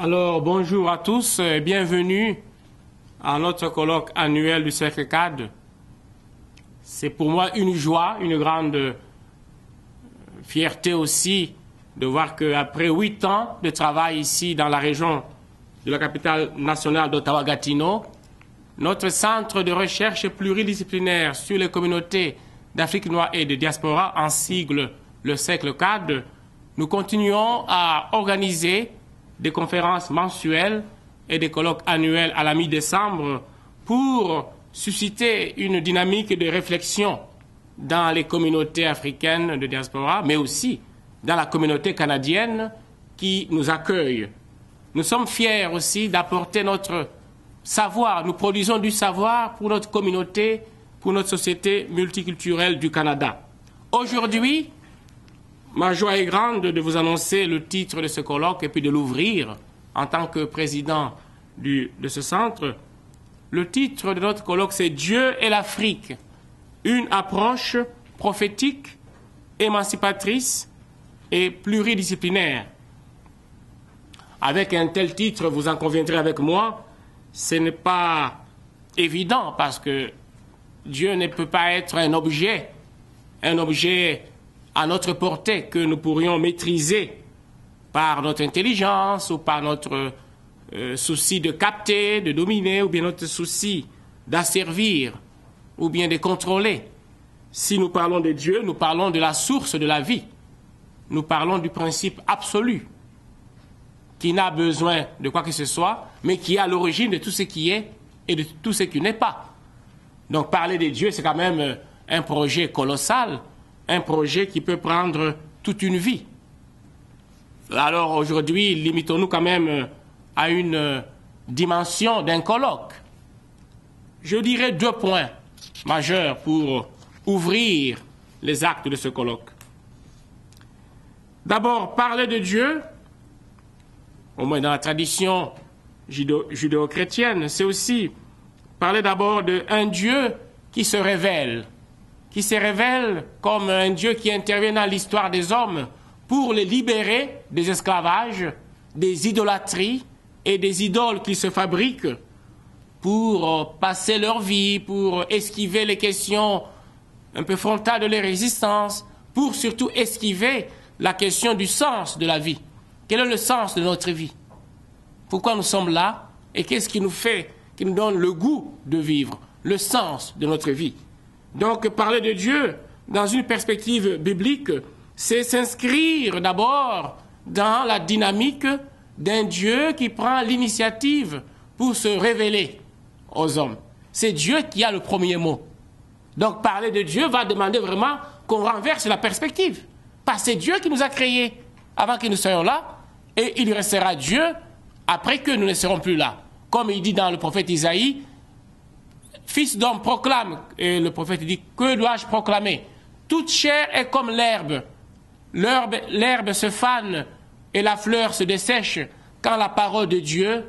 Alors, bonjour à tous et bienvenue à notre colloque annuel du Cercle Cadre. C'est pour moi une joie, une grande fierté aussi de voir qu'après 8 ans de travail ici dans la région de la capitale nationale d'Ottawa-Gatineau, notre centre de recherche pluridisciplinaire sur les communautés d'Afrique noire et de diaspora, en sigle le Cercle Cadre, nous continuons à organiser des conférences mensuelles et des colloques annuels à la mi-décembre pour susciter une dynamique de réflexion dans les communautés africaines de diaspora, mais aussi dans la communauté canadienne qui nous accueille. Nous sommes fiers aussi d'apporter notre savoir. Nous produisons du savoir pour notre communauté, pour notre société multiculturelle du Canada. Aujourd'hui, ma joie est grande de vous annoncer le titre de ce colloque et puis de l'ouvrir en tant que président de ce centre. Le titre de notre colloque, c'est « Dieu et l'Afrique, une approche prophétique, émancipatrice et pluridisciplinaire ». Avec un tel titre, vous en conviendrez avec moi, ce n'est pas évident parce que Dieu ne peut pas être un objet à notre portée que nous pourrions maîtriser par notre intelligence ou par notre souci de capter, de dominer, ou bien notre souci d'asservir, ou bien de contrôler. Si nous parlons de Dieu, nous parlons de la source de la vie. Nous parlons du principe absolu, qui n'a besoin de quoi que ce soit, mais qui est à l'origine de tout ce qui est et de tout ce qui n'est pas. Donc parler de Dieu, c'est quand même un projet colossal, un projet qui peut prendre toute une vie. Alors aujourd'hui, limitons-nous quand même à une dimension d'un colloque. Je dirais 2 points majeurs pour ouvrir les actes de ce colloque. D'abord, parler de Dieu, au moins dans la tradition judéo-chrétienne, c'est aussi parler d'abord d'un Dieu qui se révèle comme un Dieu qui intervient dans l'histoire des hommes pour les libérer des esclavages, des idolâtries et des idoles qui se fabriquent pour passer leur vie, pour esquiver les questions un peu frontales de leur existence, pour surtout esquiver la question du sens de la vie. Quel est le sens de notre vie? Pourquoi nous sommes là? Et qu'est-ce qui nous fait, qui nous donne le goût de vivre, le sens de notre vie? Donc, parler de Dieu dans une perspective biblique, c'est s'inscrire d'abord dans la dynamique d'un Dieu qui prend l'initiative pour se révéler aux hommes. C'est Dieu qui a le premier mot. Donc, parler de Dieu va demander vraiment qu'on renverse la perspective. Parce que c'est Dieu qui nous a créés avant que nous soyons là, et il restera Dieu après que nous ne serons plus là. Comme il dit dans le prophète Isaïe, Fils d'homme proclame, et le prophète dit, que dois-je proclamer? Toute chair est comme l'herbe. L'herbe se fane et la fleur se dessèche quand la parole de Dieu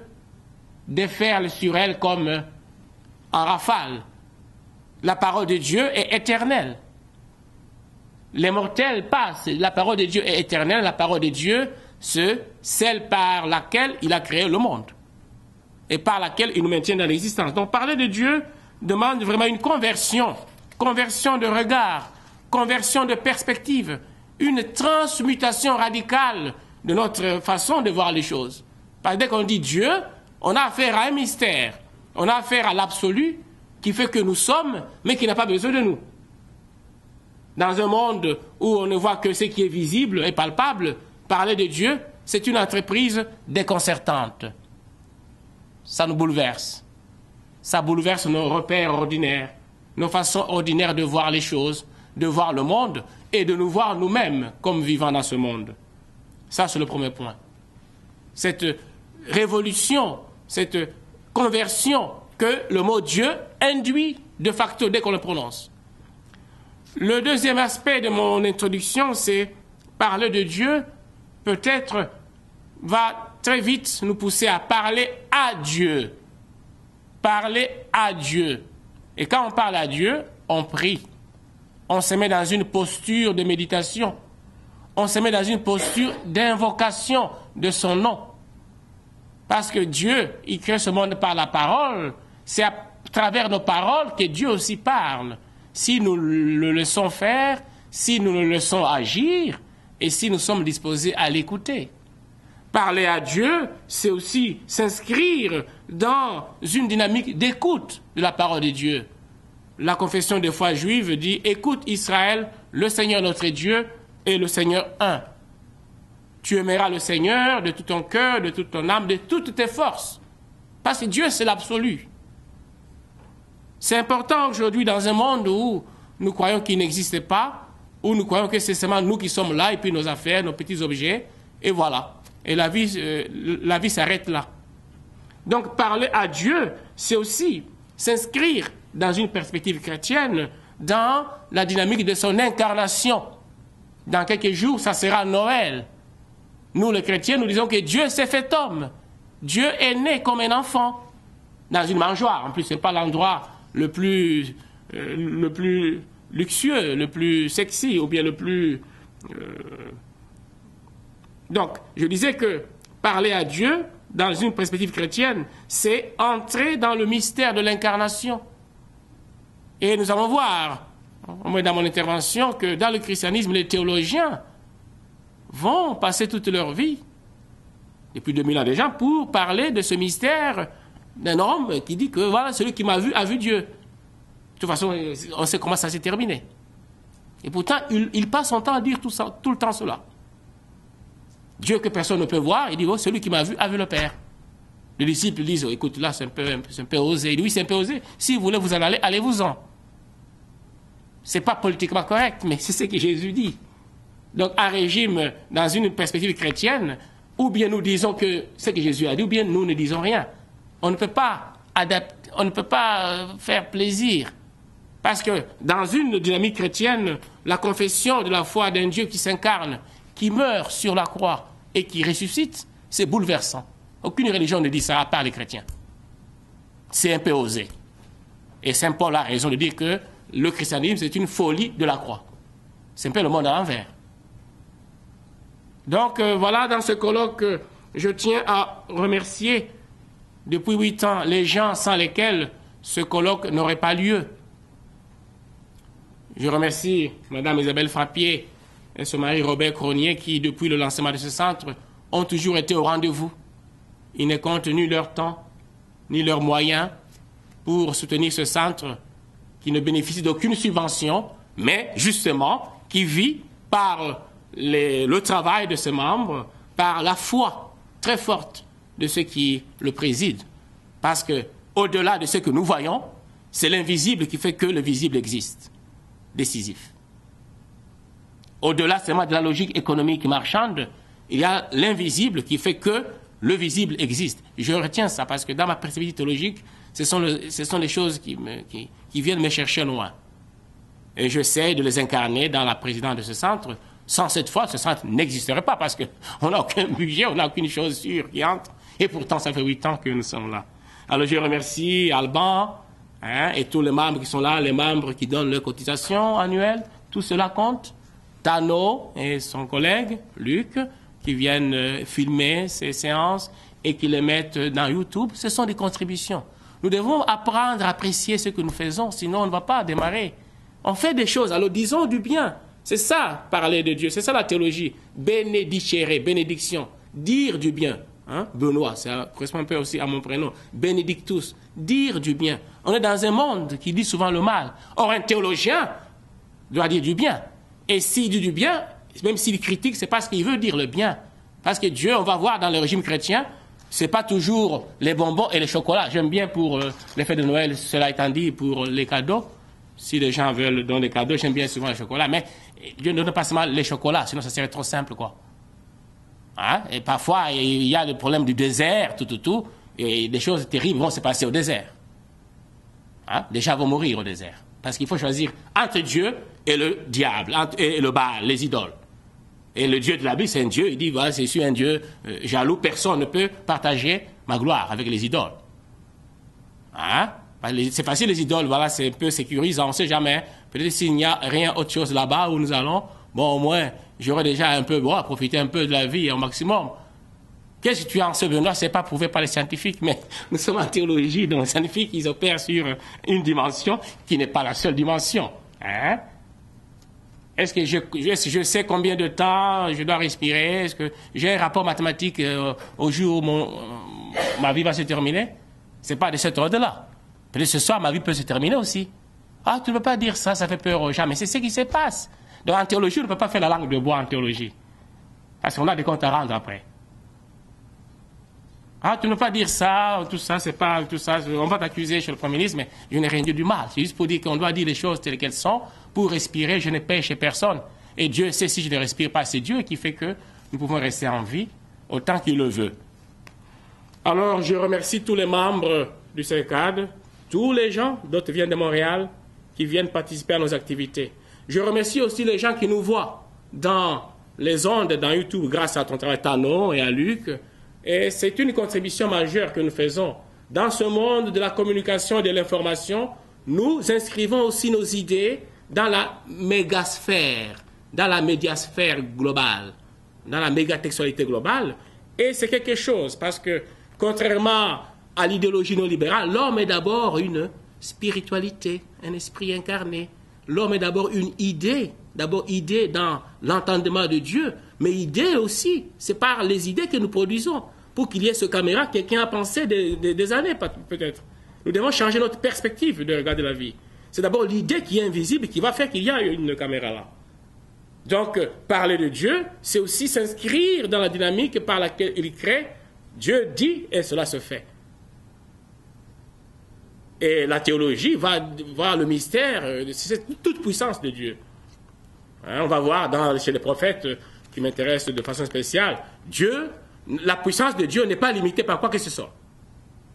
déferle sur elle comme en rafale. La parole de Dieu est éternelle. Les mortels passent, la parole de Dieu est éternelle, la parole de Dieu, c'est celle par laquelle il a créé le monde et par laquelle il nous maintient dans l'existence. Donc parler de Dieu demande vraiment une conversion de regard, conversion de perspective, une transmutation radicale de notre façon de voir les choses. Parce que dès qu'on dit Dieu, on a affaire à un mystère, on a affaire à l'absolu qui fait que nous sommes, mais qui n'a pas besoin de nous. Dans un monde où on ne voit que ce qui est visible et palpable, parler de Dieu, c'est une entreprise déconcertante. Ça nous bouleverse. Ça bouleverse nos repères ordinaires, nos façons ordinaires de voir les choses, de voir le monde et de nous voir nous-mêmes comme vivant dans ce monde. Ça, c'est le premier point. Cette révolution, cette conversion que le mot Dieu induit de facto dès qu'on le prononce. Le deuxième aspect de mon introduction, c'est parler de Dieu, peut-être va très vite nous pousser à parler à Dieu. Parler à Dieu. Et quand on parle à Dieu, on prie. On se met dans une posture de méditation. On se met dans une posture d'invocation de son nom. Parce que Dieu, il crée ce monde par la parole. C'est à travers nos paroles que Dieu aussi parle. Si nous le laissons faire, si nous le laissons agir, et si nous sommes disposés à l'écouter. Parler à Dieu, c'est aussi s'inscrire dans une dynamique d'écoute de la parole de Dieu. La confession de foi juive dit « Écoute Israël, le Seigneur notre Dieu est le Seigneur un. Tu aimeras le Seigneur de tout ton cœur, de toute ton âme, de toutes tes forces. » Parce que Dieu, c'est l'absolu. C'est important aujourd'hui dans un monde où nous croyons qu'il n'existe pas, où nous croyons que c'est seulement nous qui sommes là, et puis nos affaires, nos petits objets, et voilà. Et la vie s'arrête là. Donc parler à Dieu, c'est aussi s'inscrire dans une perspective chrétienne, dans la dynamique de son incarnation. Dans quelques jours, ça sera Noël. Nous, les chrétiens, nous disons que Dieu s'est fait homme. Dieu est né comme un enfant, dans une mangeoire. En plus, ce n'est pas l'endroit le plus luxueux, le plus sexy, ou bien le plus... Donc, je disais que parler à Dieu, dans une perspective chrétienne, c'est entrer dans le mystère de l'incarnation. Et nous allons voir, au moins dans mon intervention, que dans le christianisme, les théologiens vont passer toute leur vie, depuis 2000 ans déjà, pour parler de ce mystère d'un homme qui dit que voilà, celui qui m'a vu a vu Dieu. De toute façon, on sait comment ça s'est terminé. Et pourtant, il passe son temps à dire tout le temps cela. Dieu que personne ne peut voir, il dit oh, celui qui m'a vu a vu le Père. Les disciples disent oh, écoute, là c'est un peu osé. Il dit oui, c'est un peu osé. Si vous voulez vous en aller, allez-vous-en. C'est pas politiquement correct, mais c'est ce que Jésus dit. Donc, un régime dans une perspective chrétienne, ou bien nous disons que ce que Jésus a dit, ou bien nous ne disons rien. On ne peut pas adapter, on ne peut pas faire plaisir. Parce que dans une dynamique chrétienne, la confession de la foi d'un Dieu qui s'incarne, qui meurt sur la croix et qui ressuscite, c'est bouleversant. Aucune religion ne dit ça à part les chrétiens. C'est un peu osé. Et Saint Paul a raison de dire que le christianisme, c'est une folie de la croix. C'est un peu le monde à l'envers. Donc voilà, dans ce colloque, je tiens à remercier depuis 8 ans les gens sans lesquels ce colloque n'aurait pas lieu. Je remercie Mme Isabelle Frappier et son mari Robert Cronier qui, depuis le lancement de ce centre, ont toujours été au rendez-vous. Ils ne comptent ni leur temps, ni leurs moyens pour soutenir ce centre qui ne bénéficie d'aucune subvention, mais justement qui vit par le travail de ses membres, par la foi très forte de ceux qui le président. Parce que, au-delà de ce que nous voyons, c'est l'invisible qui fait que le visible existe. Décisif. Au-delà seulement de la logique économique marchande, il y a l'invisible qui fait que le visible existe. Je retiens ça parce que dans ma perspective théologique, ce sont les choses qui viennent me chercher loin. Et j'essaie de les incarner dans la présidence de ce centre. Sans cette foi, ce centre n'existerait pas parce qu'on n'a aucun budget, on n'a aucune chose sûre qui entre. Et pourtant, ça fait 8 ans que nous sommes là. Alors je remercie Alban et tous les membres qui sont là, les membres qui donnent leurs cotisations annuelles. Tout cela compte. Tano et son collègue, Luc, qui viennent filmer ces séances et qui les mettent dans YouTube. Ce sont des contributions. Nous devons apprendre à apprécier ce que nous faisons, sinon on ne va pas démarrer. On fait des choses, alors disons du bien. C'est ça, parler de Dieu, c'est ça la théologie. Benedicere, bénédiction, dire du bien. Hein? Benoît, ça correspond un peu aussi à mon prénom. Benedictus, dire du bien. On est dans un monde qui dit souvent le mal. Or, un théologien doit dire du bien. Et s'il dit du bien, même s'il critique, c'est parce qu'il veut dire le bien. Parce que Dieu, on va voir dans le régime chrétien, c'est pas toujours les bonbons et les chocolats. J'aime bien pour les fêtes de Noël, cela étant dit, pour les cadeaux. Si les gens veulent donner des cadeaux, j'aime bien souvent les chocolats. Mais Dieu ne donne pas seulement les chocolats, sinon ça serait trop simple, quoi. Hein? Et parfois, il y a le problème du désert, tout. Et des choses terribles vont se passer au désert. Hein? Les gens vont mourir au désert. Parce qu'il faut choisir entre Dieu et le diable, et le Baal, les idoles. Et le Dieu de la Bible, c'est un Dieu, il dit, voilà, c'est sûr, un Dieu jaloux, personne ne peut partager ma gloire avec les idoles. Hein? C'est facile, les idoles, voilà, c'est un peu sécurisant, on ne sait jamais. Peut-être s'il n'y a rien autre chose là-bas où nous allons, bon, au moins, j'aurais déjà un peu, bon, profiter un peu de la vie au maximum. Qu'est-ce que tu as en ce Benoît? Ce n'est pas prouvé par les scientifiques, mais nous sommes en théologie, donc les scientifiques, ils opèrent sur une dimension qui n'est pas la seule dimension. Hein? Est-ce que je sais combien de temps je dois respirer? Est-ce que j'ai un rapport mathématique au jour où ma vie va se terminer? Ce n'est pas de cet ordre-là. Peut-être ce soir, ma vie peut se terminer aussi. Ah, tu ne peux pas dire ça, ça fait peur aux gens, mais c'est ce qui se passe. Donc en théologie, on ne peut pas faire la langue de bois en théologie. Parce qu'on a des comptes à rendre après. Ah, tu ne peux pas dire ça, tout ça, c'est pas tout ça. On va t'accuser chez le Premier ministre, mais je n'ai rien dit du mal. C'est juste pour dire qu'on doit dire les choses telles qu'elles sont. Pour respirer, je ne paie chez personne. Et Dieu sait si je ne respire pas, c'est Dieu qui fait que nous pouvons rester en vie autant qu'il le veut. Alors, je remercie tous les membres du CECAD, tous les gens, d'autres viennent de Montréal, qui viennent participer à nos activités. Je remercie aussi les gens qui nous voient dans les ondes, dans YouTube, grâce à ton travail, Tano et à Luc. Et c'est une contribution majeure que nous faisons. Dans ce monde de la communication et de l'information, nous inscrivons aussi nos idées dans la mégasphère, dans la médiasphère globale, dans la mégatextualité globale. Et c'est quelque chose, parce que contrairement à l'idéologie néolibérale, l'homme est d'abord une spiritualité, un esprit incarné. L'homme est d'abord une idée dans l'entendement de Dieu, mais idée aussi, c'est par les idées que nous produisons. Pour qu'il y ait ce caméra, quelqu'un a pensé des années peut-être. Nous devons changer notre perspective de regarder la vie. C'est d'abord l'idée qui est invisible qui va faire qu'il y a une caméra là. Donc, parler de Dieu, c'est aussi s'inscrire dans la dynamique par laquelle il crée. Dieu dit et cela se fait. Et la théologie va voir le mystère, c'est toute puissance de Dieu. Hein, on va voir chez les prophètes qui m'intéressent de façon spéciale, la puissance de Dieu n'est pas limitée par quoi que ce soit.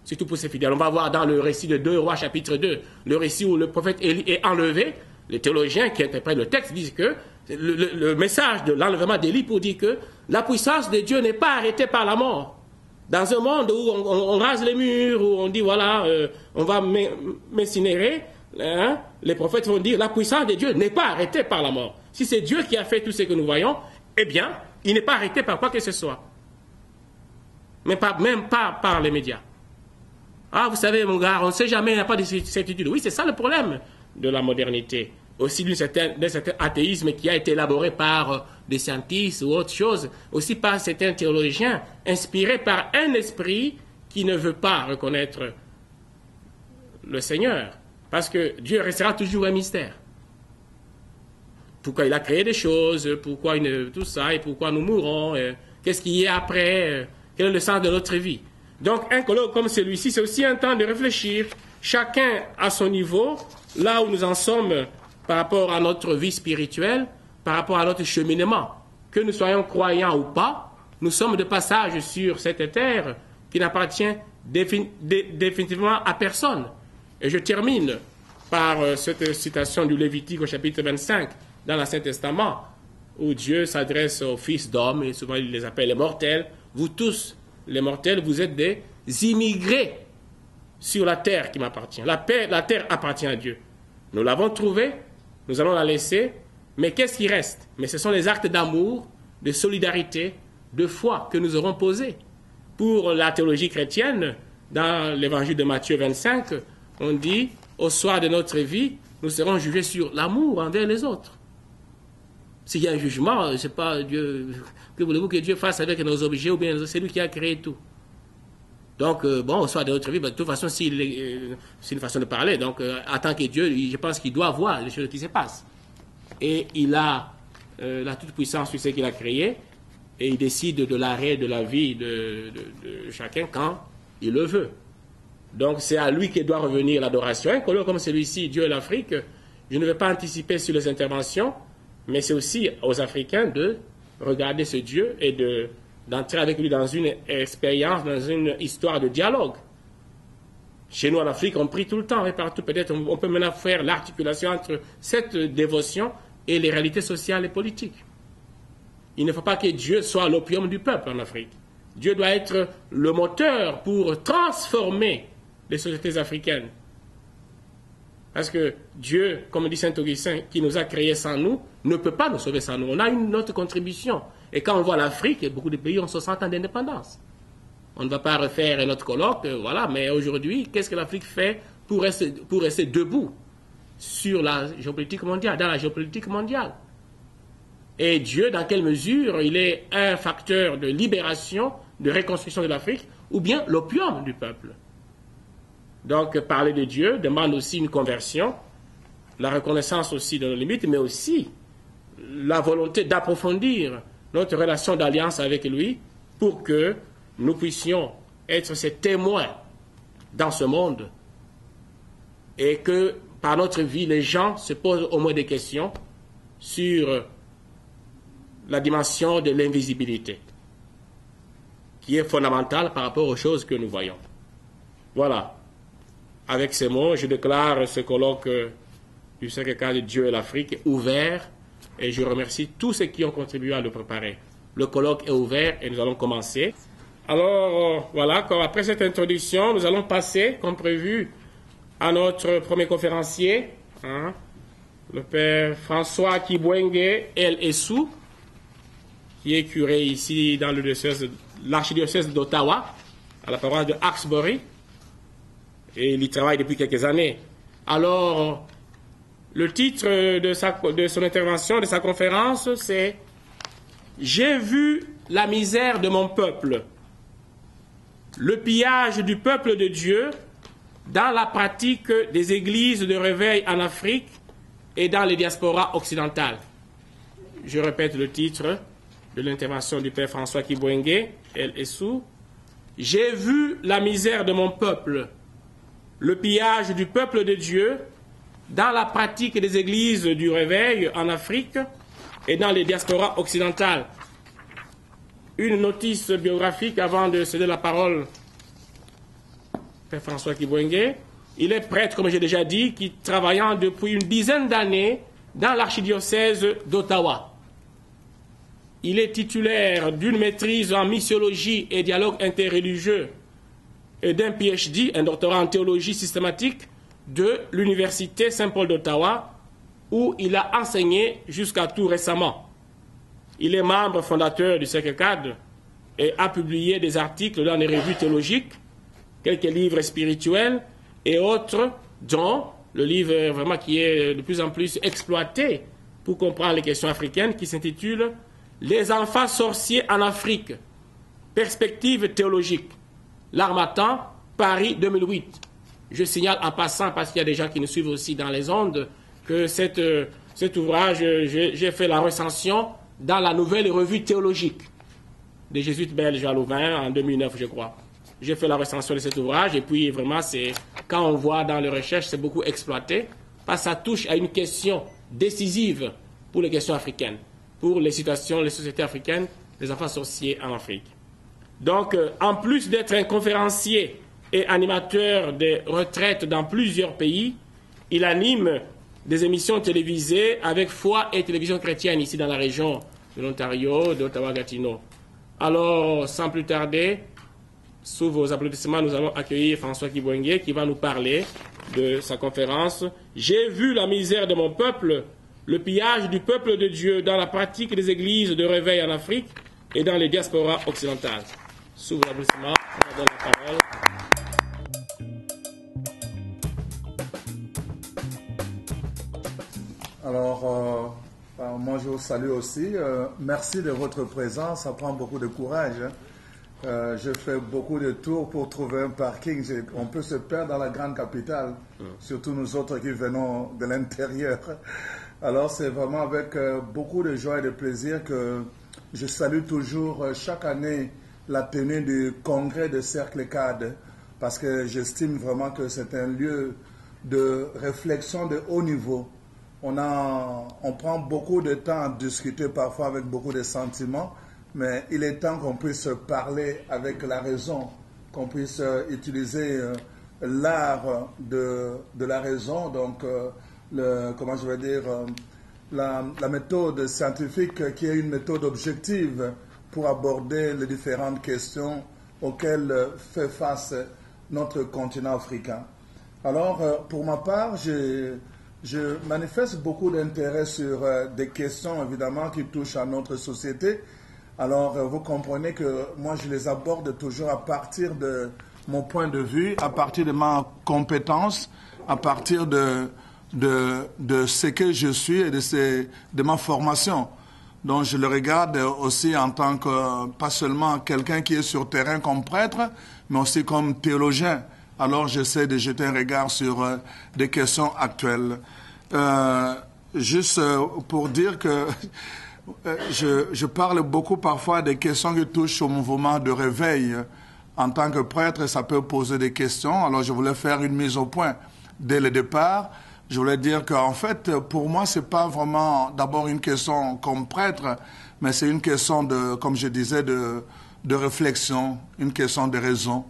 Surtout pour ses fidèles. On va voir dans le récit de 2 Rois chapitre 2, le récit où le prophète Élie est enlevé. Les théologiens qui interprètent le texte disent que le message de l'enlèvement d'Élie pour dire que la puissance de Dieu n'est pas arrêtée par la mort. Dans un monde où on rase les murs, où on dit voilà, on va m'incinérer, hein, les prophètes vont dire la puissance de Dieu n'est pas arrêtée par la mort. Si c'est Dieu qui a fait tout ce que nous voyons, eh bien, il n'est pas arrêté par quoi que ce soit. Même pas par les médias. Ah, vous savez, mon gars, on ne sait jamais, il n'y a pas de certitude. Oui, c'est ça le problème de la modernité. Aussi d'un certain athéisme qui a été élaboré par des scientifiques ou autre chose, aussi par certains théologiens, inspirés par un esprit qui ne veut pas reconnaître le Seigneur. Parce que Dieu restera toujours un mystère. Pourquoi il a créé des choses, pourquoi tout ça, et pourquoi nous mourrons, qu'est-ce qu'il y a après, quel est le sens de notre vie. Donc un colloque comme celui-ci, c'est aussi un temps de réfléchir, chacun à son niveau, là où nous en sommes par rapport à notre vie spirituelle, par rapport à notre cheminement. Que nous soyons croyants ou pas, nous sommes de passage sur cette terre qui n'appartient définitivement à personne. Et je termine par cette citation du Lévitique au chapitre 25 dans l'Ancien Testament, où Dieu s'adresse aux fils d'hommes, et souvent il les appelle les mortels. Vous tous, les mortels, vous êtes des immigrés sur la terre qui m'appartient. La terre appartient à Dieu. Nous l'avons trouvée, nous allons la laisser, mais qu'est-ce qui reste? Mais ce sont les actes d'amour, de solidarité, de foi que nous aurons posés. Pour la théologie chrétienne, dans l'évangile de Matthieu 25, on dit, au soir de notre vie, nous serons jugés sur l'amour envers les autres. S'il y a un jugement, c'est pas Dieu. Que voulez-vous que Dieu fasse avec nos objets ou bien c'est lui qui a créé tout? Donc, au soir de notre vie, de toute façon, c'est une façon de parler. Donc, en tant que Dieu, je pense qu'il doit voir les choses qui se passent. Et il a la toute-puissance sur ce qu'il a créé. Et il décide de l'arrêt de la vie de chacun quand il le veut. Donc, c'est à lui que doit revenir l'adoration. Un colloque comme celui-ci, Dieu et l'Afrique, je ne vais pas anticiper sur les interventions, mais c'est aussi aux Africains de regarder ce Dieu et d'entrer avec lui dans une expérience, dans une histoire de dialogue. Chez nous en Afrique, on prie tout le temps et partout. Peut-être on peut maintenant faire l'articulation entre cette dévotion et les réalités sociales et politiques. Il ne faut pas que Dieu soit l'opium du peuple en Afrique. Dieu doit être le moteur pour transformer les sociétés africaines. Parce que Dieu, comme dit saint Augustin, qui nous a créés sans nous, ne peut pas nous sauver sans nous. On a une autre contribution. Et quand on voit l'Afrique, beaucoup de pays ont 60 ans d'indépendance. On ne va pas refaire notre colloque, voilà, mais aujourd'hui, qu'est-ce que l'Afrique fait pour rester debout sur la géopolitique mondiale, dans la géopolitique mondiale? Et Dieu, dans quelle mesure il est un facteur de libération, de reconstruction de l'Afrique, ou bien l'opium du peuple? Donc, parler de Dieu demande aussi une conversion, la reconnaissance aussi de nos limites, mais aussi la volonté d'approfondir notre relation d'alliance avec lui pour que nous puissions être ses témoins dans ce monde et que par notre vie, les gens se posent au moins des questions sur la dimension de l'invisibilité qui est fondamentale par rapport aux choses que nous voyons. Voilà. Avec ces mots, je déclare ce colloque du Cercle cadre de Dieu et l'Afrique ouvert et je remercie tous ceux qui ont contribué à le préparer. Le colloque est ouvert et nous allons commencer. Alors, voilà, après cette introduction, nous allons passer, comme prévu, à notre premier conférencier, le père François Kibwenge El Essou, qui est curé ici dans l'archidiocèse d'Ottawa, à la paroisse de Hawkesbury, et il y travaille depuis quelques années. Alors, le titre de son intervention, de sa conférence, c'est « J'ai vu la misère de mon peuple, le pillage du peuple de Dieu dans la pratique des églises de réveil en Afrique et dans les diasporas occidentales. » Je répète le titre de l'intervention du père François Kibwenge El Essou. « J'ai vu la misère de mon peuple, le pillage du peuple de Dieu dans la pratique des églises du réveil en Afrique et dans les diasporas occidentales. » Une notice biographique avant de céder la parole Père François Kibwenge. Il est prêtre, comme j'ai déjà dit, qui travaillant depuis une dizaine d'années dans l'archidiocèse d'Ottawa. Il est titulaire d'une maîtrise en missiologie et dialogue interreligieux et d'un PhD, un doctorat en théologie systématique de l'Université Saint-Paul d'Ottawa, où il a enseigné jusqu'à tout récemment. Il est membre fondateur du Cercle cadre et a publié des articles dans les revues théologiques, quelques livres spirituels et autres, dont le livre vraiment qui est de plus en plus exploité pour comprendre les questions africaines, qui s'intitule « Les enfants sorciers en Afrique, perspective théologique ». L'Harmattan, Paris 2008. Je signale en passant, parce qu'il y a des gens qui nous suivent aussi dans les ondes, que cet ouvrage, j'ai fait la recension dans la nouvelle revue théologique des jésuites belges à Louvain en 2009, je crois. J'ai fait la recension de cet ouvrage et puis vraiment, quand on voit dans les recherches, c'est beaucoup exploité parce que ça touche à une question décisive pour les questions africaines, pour les situations, les sociétés africaines, les enfants sorciers en Afrique. Donc, en plus d'être un conférencier et animateur de retraites dans plusieurs pays, il anime des émissions télévisées avec Foi et Télévision chrétienne ici dans la région de l'Ontario, d'Ottawa-Gatineau. Alors, sans plus tarder, sous vos applaudissements, nous allons accueillir François Kibwenge qui va nous parler de sa conférence « J'ai vu la misère de mon peuple, le pillage du peuple de Dieu dans la pratique des églises de réveil en Afrique et dans les diasporas occidentales. » Sous vos applaudissements, je vous donne la parole. Alors, moi je vous salue aussi. Merci de votre présence, ça prend beaucoup de courage. Je fais beaucoup de tours pour trouver un parking. On peut se perdre dans la grande capitale, surtout nous autres qui venons de l'intérieur. Alors c'est vraiment avec beaucoup de joie et de plaisir que je salue toujours chaque année la tenue du congrès de Cercle cadre, parce que j'estime vraiment que c'est un lieu de réflexion de haut niveau. On prend beaucoup de temps à discuter, parfois avec beaucoup de sentiments, mais il est temps qu'on puisse parler avec la raison, qu'on puisse utiliser l'art de la raison, donc comment je vais dire, la méthode scientifique qui est une méthode objective pour aborder les différentes questions auxquelles fait face notre continent africain. Alors, pour ma part, je manifeste beaucoup d'intérêt sur des questions, évidemment, qui touchent à notre société, Alors, vous comprenez que moi, je les aborde toujours à partir de mon point de vue, à partir de ma compétence, à partir de ce que je suis et de ma formation. Donc, je le regarde aussi en tant que, pas seulement quelqu'un qui est sur terrain comme prêtre, mais aussi comme théologien. Alors, j'essaie de jeter un regard sur des questions actuelles. Juste pour dire que je parle beaucoup parfois des questions qui touchent au mouvement de réveil. En tant que prêtre, ça peut poser des questions. Alors, je voulais faire une mise au point dès le départ. Je voulais dire qu'en fait, pour moi, c'est pas vraiment d'abord une question comme prêtre, mais c'est une question de, comme je disais, de réflexion, une question de raison.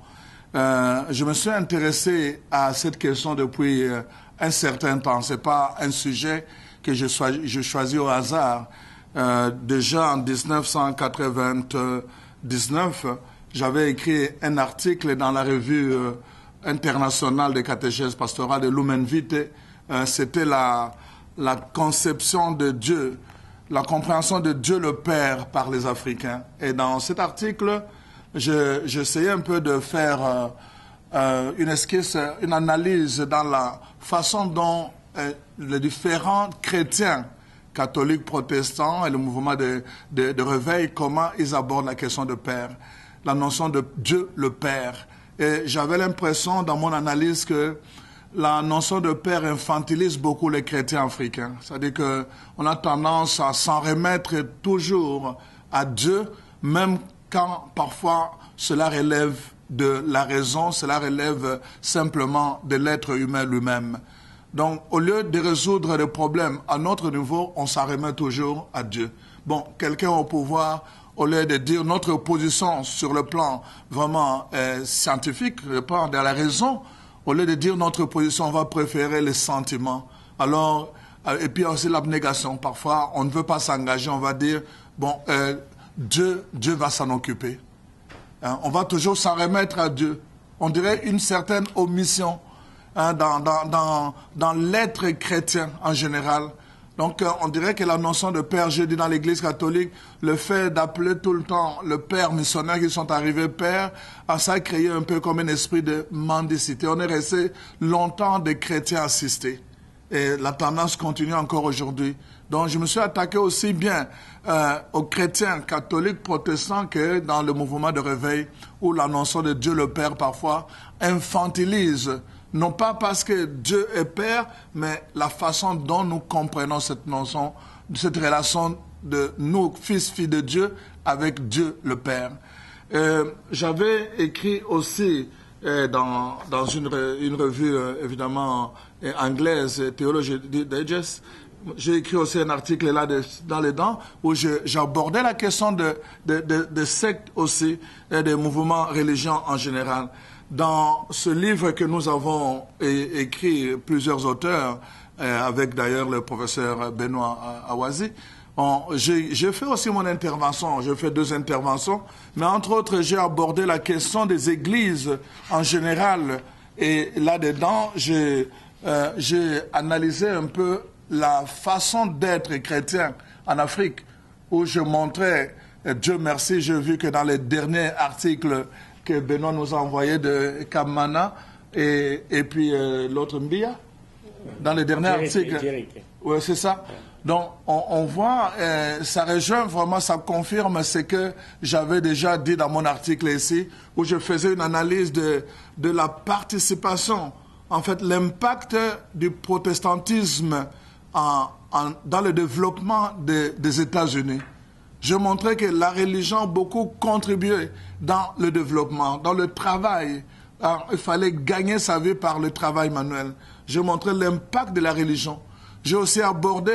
Je me suis intéressé à cette question depuis un certain temps. C'est pas un sujet que je choisis au hasard. Déjà en 1999, j'avais écrit un article dans la revue internationale de catéchèse pastorale de Lumen Vitae. C'était la conception de Dieu, la compréhension de Dieu le Père par les Africains. Et dans cet article, j'essayais un peu de faire une esquisse, une analyse dans la façon dont les différents chrétiens, catholiques, protestants et le mouvement de réveil, comment ils abordent la question de Père, la notion de Dieu le Père. Et j'avais l'impression dans mon analyse que la notion de Père infantilise beaucoup les chrétiens africains. C'est-à-dire qu'on a tendance à s'en remettre toujours à Dieu, même quand parfois cela relève de la raison, cela relève simplement de l'être humain lui-même. Donc, au lieu de résoudre les problèmes à notre niveau, on s'en remet toujours à Dieu. Bon, quelqu'un au pouvoir, au lieu de dire notre position sur le plan vraiment scientifique, le plan de la raison, au lieu de dire notre position, on va préférer les sentiments. Alors, et puis aussi l'abnégation. Parfois, on ne veut pas s'engager, on va dire, bon, Dieu va s'en occuper. Hein, on va toujours s'en remettre à Dieu. On dirait une certaine omission dans l'être chrétien en général. Donc, on dirait que la notion de Père, je dis dans l'Église catholique, le fait d'appeler tout le temps le Père missionnaire qui sont arrivés Père, ça a créé un peu comme un esprit de mendicité. On est resté longtemps des chrétiens assistés. Et la tendance continue encore aujourd'hui. Donc, je me suis attaqué aussi bien aux chrétiens catholiques, protestants, que dans le mouvement de réveil, où la notion de Dieu le Père, parfois, infantilise. Non pas parce que Dieu est Père, mais la façon dont nous comprenons cette notion, cette relation de nous, fils, filles de Dieu, avec Dieu le Père. J'avais écrit aussi dans une revue, évidemment, anglaise, Theology Digest, j'ai écrit aussi un article là dans les dents où j'abordais la question de sectes aussi, et des mouvements religieux en général. Dans ce livre que nous avons écrit, plusieurs auteurs, avec d'ailleurs le professeur Benoît Awazi, j'ai fait aussi mon intervention, j'ai fait 2 interventions, mais entre autres, j'ai abordé la question des églises en général. Et là-dedans, j'ai analysé un peu la façon d'être chrétien en Afrique, où je montrais, Dieu merci, j'ai vu que dans les derniers articles que Benoît nous a envoyé de Kamana et puis l'autre Mbia, dans les derniers articles. Oui, c'est ça. Donc, on voit, ça rejoint vraiment, ça confirme ce que j'avais déjà dit dans mon article ici, où je faisais une analyse de la participation, en fait, l'impact du protestantisme dans le développement des États-Unis. Je montrais que la religion a beaucoup contribué dans le développement, dans le travail. Alors, il fallait gagner sa vie par le travail manuel. Je montrais l'impact de la religion. J'ai aussi abordé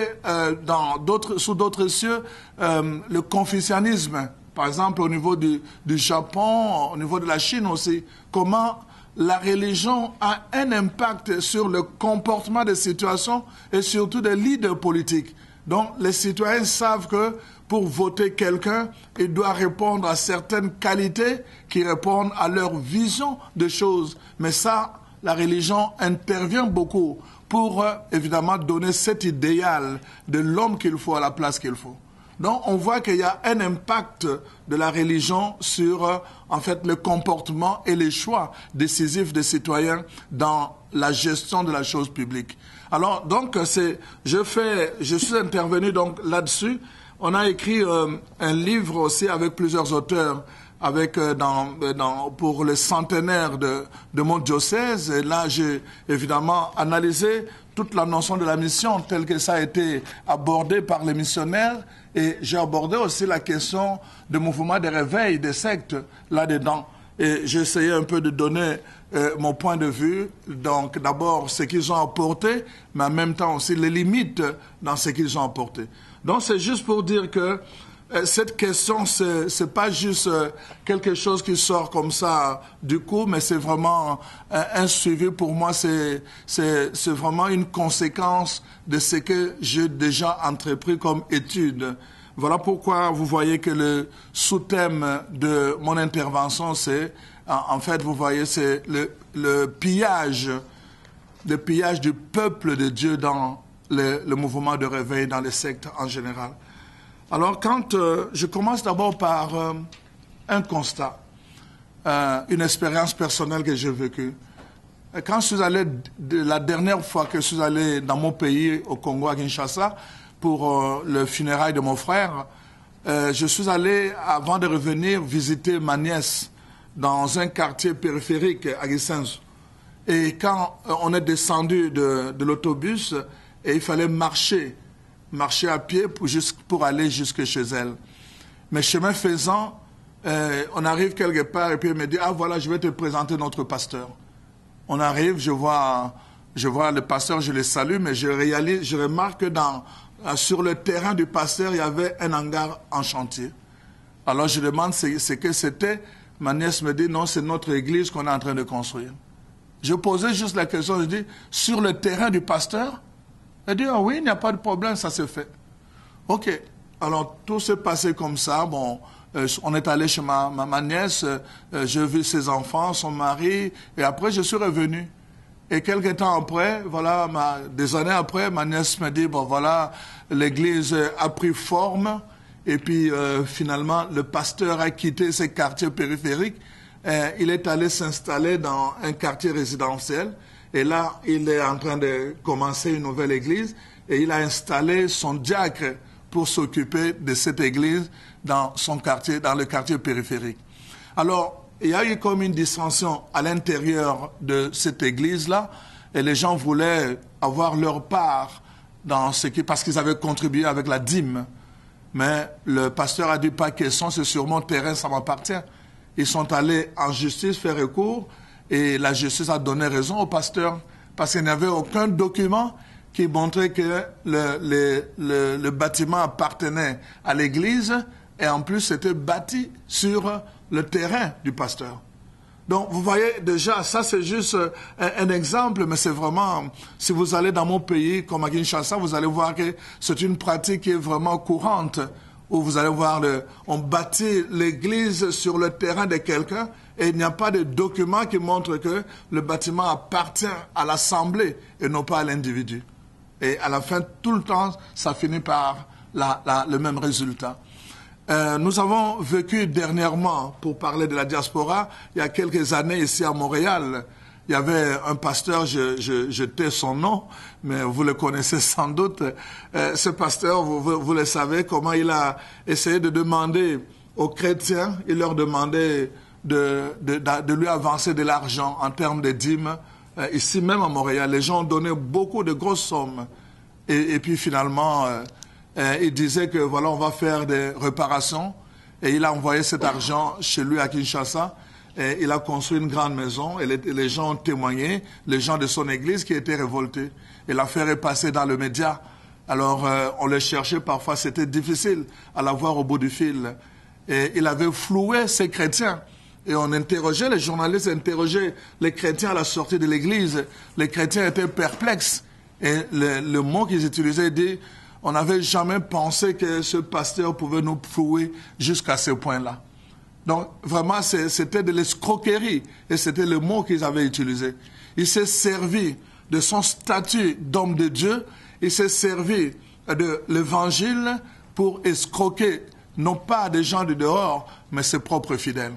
sous d'autres cieux le confucianisme. Par exemple, au niveau du Japon, au niveau de la Chine aussi. Comment la religion a un impact sur le comportement des situations et surtout des leaders politiques. Donc, les citoyens savent que pour voter quelqu'un, il doit répondre à certaines qualités qui répondent à leur vision des choses. Mais ça, la religion intervient beaucoup pour, évidemment, donner cet idéal de l'homme qu'il faut à la place qu'il faut. Donc, on voit qu'il y a un impact de la religion sur, en fait, le comportement et les choix décisifs des citoyens dans la gestion de la chose publique. Alors, donc, je suis intervenu donc là-dessus. On a écrit un livre aussi avec plusieurs auteurs, pour le centenaire de mon diocèse. Et là, j'ai évidemment analysé toute la notion de la mission telle que ça a été abordé par les missionnaires. Et j'ai abordé aussi la question du mouvement de réveil des sectes là-dedans. Et j'ai essayé un peu de donner mon point de vue. Donc d'abord ce qu'ils ont apporté, mais en même temps aussi les limites dans ce qu'ils ont apporté. Donc c'est juste pour dire que cette question, c'est pas juste quelque chose qui sort comme ça du coup, mais c'est vraiment un suivi. Pour moi, c'est vraiment une conséquence de ce que j'ai déjà entrepris comme étude. Voilà pourquoi vous voyez que le sous-thème de mon intervention, c'est, en fait, vous voyez, c'est le pillage du peuple de Dieu dans le mouvement de réveil, dans les sectes en général. Alors, je commence d'abord par un constat, une expérience personnelle que j'ai vécue. Quand je suis allé, la dernière fois que je suis allé dans mon pays, au Congo, à Kinshasa, pour le funérail de mon frère, je suis allé, avant de revenir, visiter ma nièce dans un quartier périphérique à Gisenzo. Et quand on est descendu de l'autobus, et il fallait marcher à pied pour aller jusque chez elle. Mais chemin faisant, on arrive quelque part et puis elle me dit « Ah voilà, je vais te présenter notre pasteur ». On arrive, je vois le pasteur, je le salue, mais je remarque que sur le terrain du pasteur, il y avait un hangar en chantier. Alors je demande ce que c'était. Ma nièce me dit « Non, c'est notre église qu'on est en train de construire ». Je posais juste la question, je dis « Sur le terrain du pasteur ?» Elle dit, ah oui, il n'y a pas de problème, ça se fait. OK. Alors, tout s'est passé comme ça. Bon, on est allé chez ma nièce, j'ai vu ses enfants, son mari, et après, je suis revenu. Et quelques temps après, voilà, des années après, ma nièce me dit, bon, voilà, l'église a pris forme, et puis, finalement, le pasteur a quitté ces quartiers périphériques. Il est allé s'installer dans un quartier résidentiel. Et là, il est en train de commencer une nouvelle église et il a installé son diacre pour s'occuper de cette église dans son quartier, dans le quartier périphérique. Alors, il y a eu comme une dissension à l'intérieur de cette église-là et les gens voulaient avoir leur part dans parce qu'ils avaient contribué avec la dîme. Mais le pasteur a dit pas question, c'est sur mon terrain, ça m'appartient. Ils sont allés en justice faire recours. Et la justice a donné raison au pasteur parce qu'il n'y avait aucun document qui montrait que le bâtiment appartenait à l'église et en plus c'était bâti sur le terrain du pasteur. Donc vous voyez déjà, ça c'est juste un exemple, mais c'est vraiment, si vous allez dans mon pays comme à Kinshasa, vous allez voir que c'est une pratique qui est vraiment courante où vous allez voir, on bâtit l'église sur le terrain de quelqu'un et il n'y a pas de document qui montre que le bâtiment appartient à l'assemblée et non pas à l'individu. Et à la fin, tout le temps, ça finit par le même résultat. Nous avons vécu dernièrement, pour parler de la diaspora, il y a quelques années ici à Montréal, il y avait un pasteur, je tais son nom, mais vous le connaissez sans doute. Ce pasteur, vous le savez, comment il a essayé de demander aux chrétiens, il leur demandait de lui avancer de l'argent en termes de dîmes. Ici même à Montréal, les gens ont donné beaucoup de grosses sommes. Et puis finalement, il disait que voilà, on va faire des réparations. Et il a envoyé cet argent chez lui à Kinshasa. Et il a construit une grande maison et les gens ont témoigné, les gens de son église qui étaient révoltés. Et l'affaire est passée dans le média. Alors, on le cherchait parfois, c'était difficile à l'avoir au bout du fil. Et il avait floué ces chrétiens. Et on interrogeait, les journalistes interrogeaient les chrétiens à la sortie de l'église. Les chrétiens étaient perplexes. Et le mot qu'ils utilisaient dit, on n'avait jamais pensé que ce pasteur pouvait nous flouer jusqu'à ce point-là. Donc, vraiment, c'était de l'escroquerie. Et c'était le mot qu'ils avaient utilisé. Il s'est servi de son statut d'homme de Dieu. Il s'est servi de l'évangile pour escroquer non pas des gens de dehors, mais ses propres fidèles.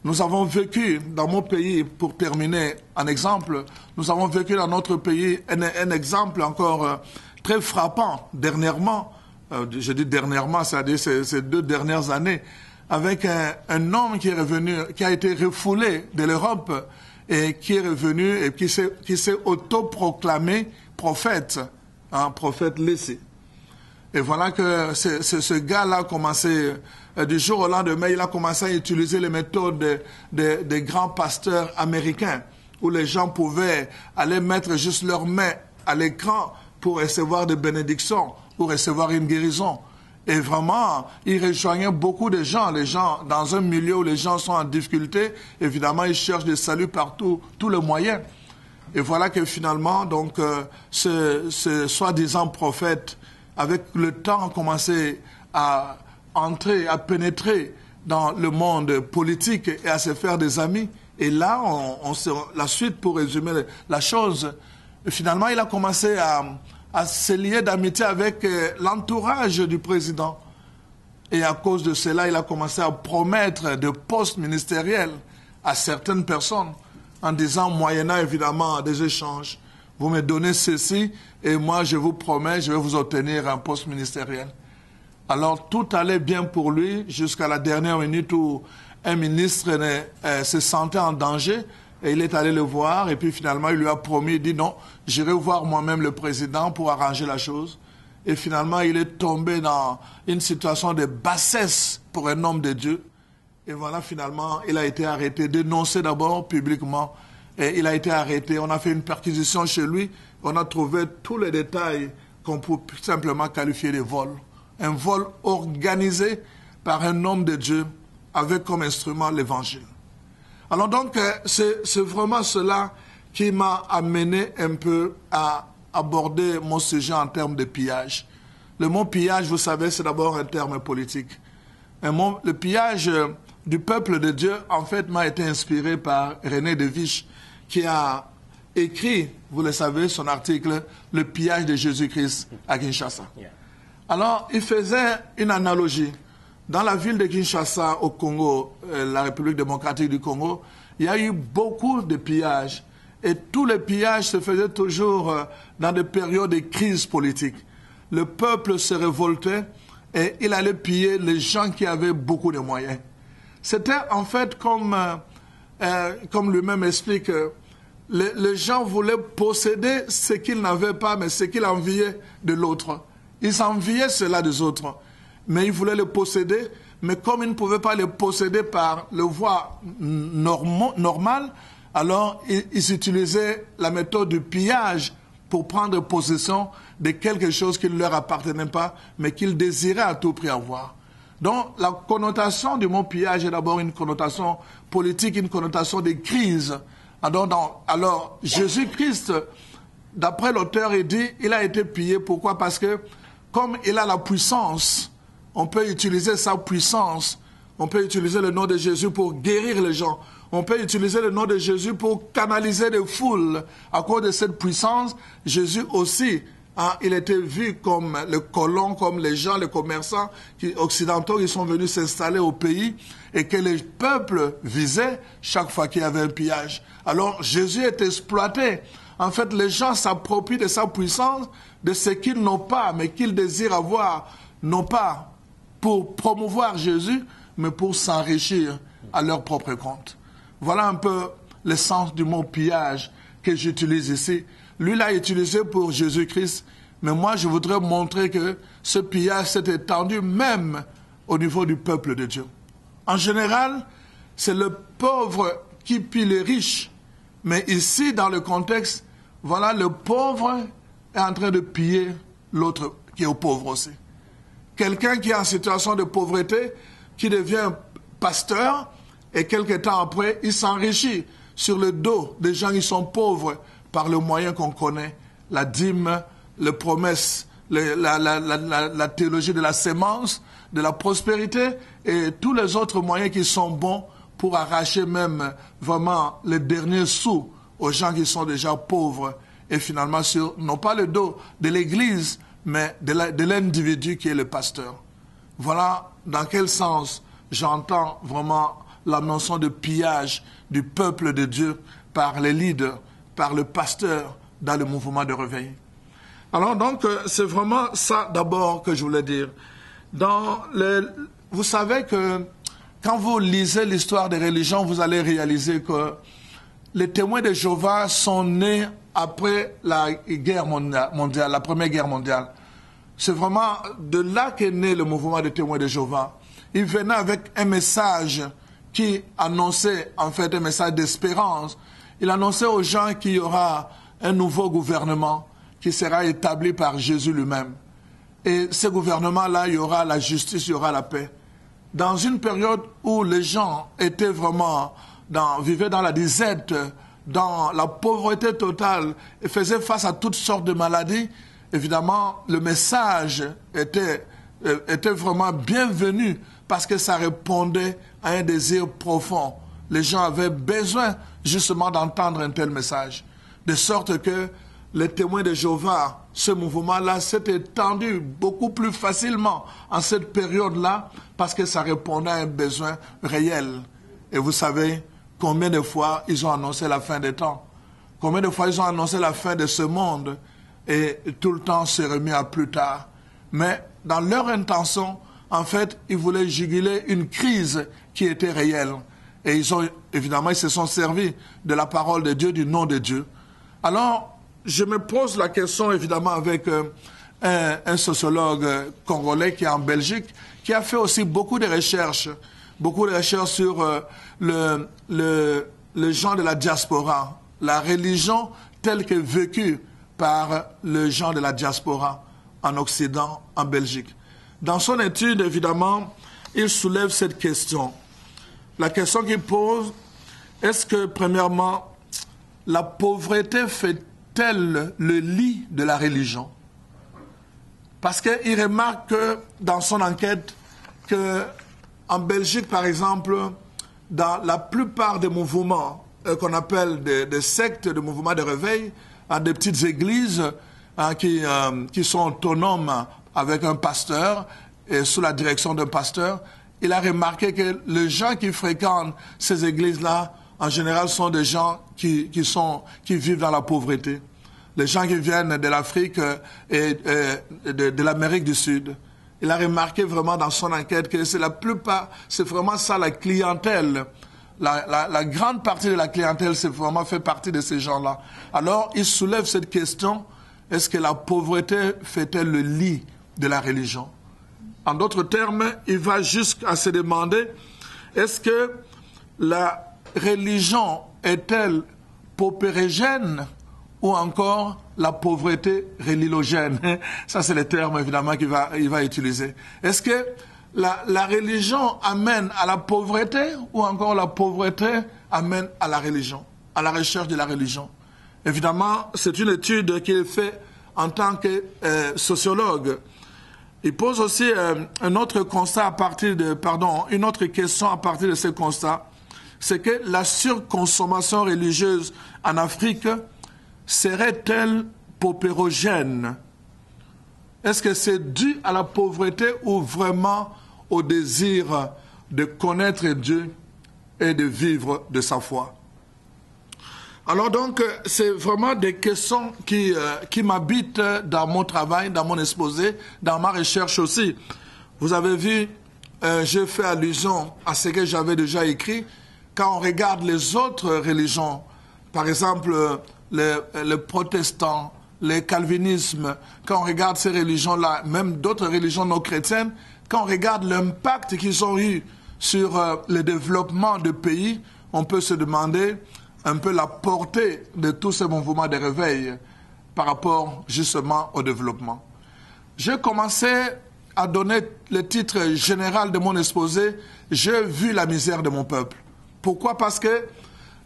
Nous avons vécu dans mon pays, pour terminer un exemple, nous avons vécu dans notre pays un exemple encore très frappant dernièrement, je dis dernièrement, c'est-à-dire ces 2 dernières années, avec un homme qui est revenu, qui a été refoulé de l'Europe et qui est revenu et qui s'est autoproclamé prophète, prophète laissé. Et voilà que ce gars-là a commencé, du jour au lendemain, il a commencé à utiliser les méthodes des grands pasteurs américains, où les gens pouvaient aller mettre juste leurs mains à l'écran pour recevoir des bénédictions, pour recevoir une guérison. Et vraiment, il rejoignait beaucoup de gens. Les gens, dans un milieu où les gens sont en difficulté, évidemment, ils cherchent des saluts par tous les moyens. Et voilà que finalement, donc, ce soi-disant prophète, avec le temps, a commencé à entrer, à pénétrer dans le monde politique et à se faire des amis. Et là, la suite, pour résumer la chose, finalement, il a commencé à se lier d'amitié avec l'entourage du président. Et à cause de cela, il a commencé à promettre des postes ministériels à certaines personnes, en disant, moyennant évidemment des échanges, vous me donnez ceci, et moi je vous promets, je vais vous obtenir un poste ministériel. Alors tout allait bien pour lui, jusqu'à la dernière minute où un ministre se sentait en danger, et il est allé le voir, et puis finalement il lui a promis, il dit non, j'irai voir moi-même le président pour arranger la chose. Et finalement il est tombé dans une situation de bassesse pour un homme de Dieu. Et voilà, finalement, il a été arrêté, dénoncé d'abord publiquement. Et il a été arrêté, on a fait une perquisition chez lui, on a trouvé tous les détails qu'on peut simplement qualifier de vol. Un vol organisé par un homme de Dieu avec comme instrument l'évangile. Alors donc, c'est vraiment cela qui m'a amené un peu à aborder mon sujet en termes de pillage. Le mot pillage, vous savez, c'est d'abord un terme politique. Le pillage du peuple de Dieu, en fait, m'a été inspiré par René Devich, qui a écrit, vous le savez, son article « Le pillage de Jésus-Christ à Kinshasa ». Alors, il faisait une analogie. Dans la ville de Kinshasa, au Congo, la République démocratique du Congo, il y a eu beaucoup de pillages. Et tous les pillages se faisaient toujours dans des périodes de crise politique. Le peuple se révoltait et il allait piller les gens qui avaient beaucoup de moyens. C'était en fait comme lui-même explique, les gens voulaient posséder ce qu'ils n'avaient pas, mais ce qu'ils enviaient de l'autre. Ils enviaient cela des autres, mais ils voulaient le posséder, mais comme ils ne pouvaient pas le posséder par le voie normale, alors ils utilisaient la méthode du pillage pour prendre possession de quelque chose qui ne leur appartenait pas, mais qu'ils désiraient à tout prix avoir. Donc, la connotation du mot pillage est d'abord une connotation politique, une connotation de crise. Alors Jésus-Christ, d'après l'auteur, il dit, il a été pillé. Pourquoi? Parce que, comme il a la puissance, on peut utiliser sa puissance. On peut utiliser le nom de Jésus pour guérir les gens. On peut utiliser le nom de Jésus pour canaliser des foules. À cause de cette puissance, Jésus aussi, il était vu comme le colon, comme les gens, les commerçants occidentaux qui sont venus s'installer au pays et que les peuples visaient chaque fois qu'il y avait un pillage. Alors Jésus est exploité. En fait, les gens s'approprient de sa puissance, de ce qu'ils n'ont pas, mais qu'ils désirent avoir, non pas pour promouvoir Jésus, mais pour s'enrichir à leur propre compte. Voilà un peu le sens du mot pillage que j'utilise ici. Lui l'a utilisé pour Jésus-Christ, mais moi je voudrais montrer que ce pillage s'est étendu même au niveau du peuple de Dieu. En général, c'est le pauvre qui pille les riches, mais ici, dans le contexte, voilà, le pauvre est en train de piller l'autre qui est pauvre aussi. Quelqu'un qui est en situation de pauvreté, qui devient pasteur, et quelque temps après, il s'enrichit sur le dos des gens qui sont pauvres, par le moyen qu'on connaît, la dîme, les promesses, la théologie de la sémence, de la prospérité et tous les autres moyens qui sont bons pour arracher même vraiment les derniers sous aux gens qui sont déjà pauvres et finalement sur, non pas le dos de l'Église, mais de l'individu qui est le pasteur. Voilà dans quel sens j'entends vraiment la notion de pillage du peuple de Dieu par les leaders, par le pasteur dans le mouvement de réveil. Alors donc, c'est vraiment ça d'abord que je voulais dire. Vous savez que quand vous lisez l'histoire des religions, vous allez réaliser que les témoins de Jéhovah sont nés après la guerre mondiale, la première guerre mondiale. C'est vraiment de là qu'est né le mouvement des témoins de Jéhovah. Ils venaient avec un message qui annonçait en fait un message d'espérance. Il annonçait aux gens qu'il y aura un nouveau gouvernement qui sera établi par Jésus lui-même. Et ce gouvernement-là, il y aura la justice, il y aura la paix. Dans une période où les gens étaient vraiment vivaient dans la disette, dans la pauvreté totale et faisaient face à toutes sortes de maladies, évidemment, le message était vraiment bienvenu parce que ça répondait à un désir profond. Les gens avaient besoin justement d'entendre un tel message. De sorte que les témoins de Jéhovah, ce mouvement-là s'est étendu beaucoup plus facilement en cette période-là parce que ça répondait à un besoin réel. Et vous savez combien de fois ils ont annoncé la fin des temps? Combien de fois ils ont annoncé la fin de ce monde? Et tout le temps s'est remis à plus tard. Mais dans leur intention, en fait, ils voulaient juguler une crise qui était réelle. Et évidemment, ils se sont servis de la parole de Dieu, du nom de Dieu. Alors, je me pose la question, évidemment, avec un sociologue congolais qui est en Belgique, qui a fait aussi beaucoup de recherches sur le genre de la diaspora, la religion telle que vécue par le gens de la diaspora en Occident, en Belgique. Dans son étude, évidemment, il soulève cette question. La question qu'il pose, est-ce que, premièrement, la pauvreté fait-elle le lit de la religion? Parce qu'il remarque que, dans son enquête, qu'en Belgique, par exemple, dans la plupart des mouvements qu'on appelle des sectes, des mouvements de réveil, des petites églises qui sont autonomes avec un pasteur et sous la direction d'un pasteur, il a remarqué que les gens qui fréquentent ces églises-là, en général, sont des gens qui vivent dans la pauvreté. Les gens qui viennent de l'Afrique et de l'Amérique du Sud. Il a remarqué vraiment dans son enquête que c'est vraiment ça la clientèle. La grande partie de la clientèle, c'est vraiment fait partie de ces gens-là. Alors, il soulève cette question, est-ce que la pauvreté fait-elle le lit de la religion? En d'autres termes, il va jusqu'à se demander, est-ce que la religion est-elle paupérigène ou encore la pauvreté relilogène? Ça, c'est le terme, évidemment, qu'il va utiliser. Est-ce que la religion amène à la pauvreté ou encore la pauvreté amène à la religion, à la recherche de la religion? Évidemment, c'est une étude qu'il fait en tant que sociologue. Il pose aussi un autre constat une autre question à partir de ce constat, c'est que la surconsommation religieuse en Afrique serait-elle paupérogène? Est-ce que c'est dû à la pauvreté ou vraiment au désir de connaître Dieu et de vivre de sa foi? Alors donc, c'est vraiment des questions qui m'habitent dans mon travail, dans mon exposé, dans ma recherche aussi. Vous avez vu, j'ai fait allusion à ce que j'avais déjà écrit. Quand on regarde les autres religions, par exemple le protestant, le calvinisme, quand on regarde ces religions-là, même d'autres religions non chrétiennes, quand on regarde l'impact qu'ils ont eu sur le développement de pays, on peut se demander un peu la portée de tous ces mouvements de réveil par rapport justement au développement. J'ai commencé à donner le titre général de mon exposé « J'ai vu la misère de mon peuple ». Pourquoi? Parce que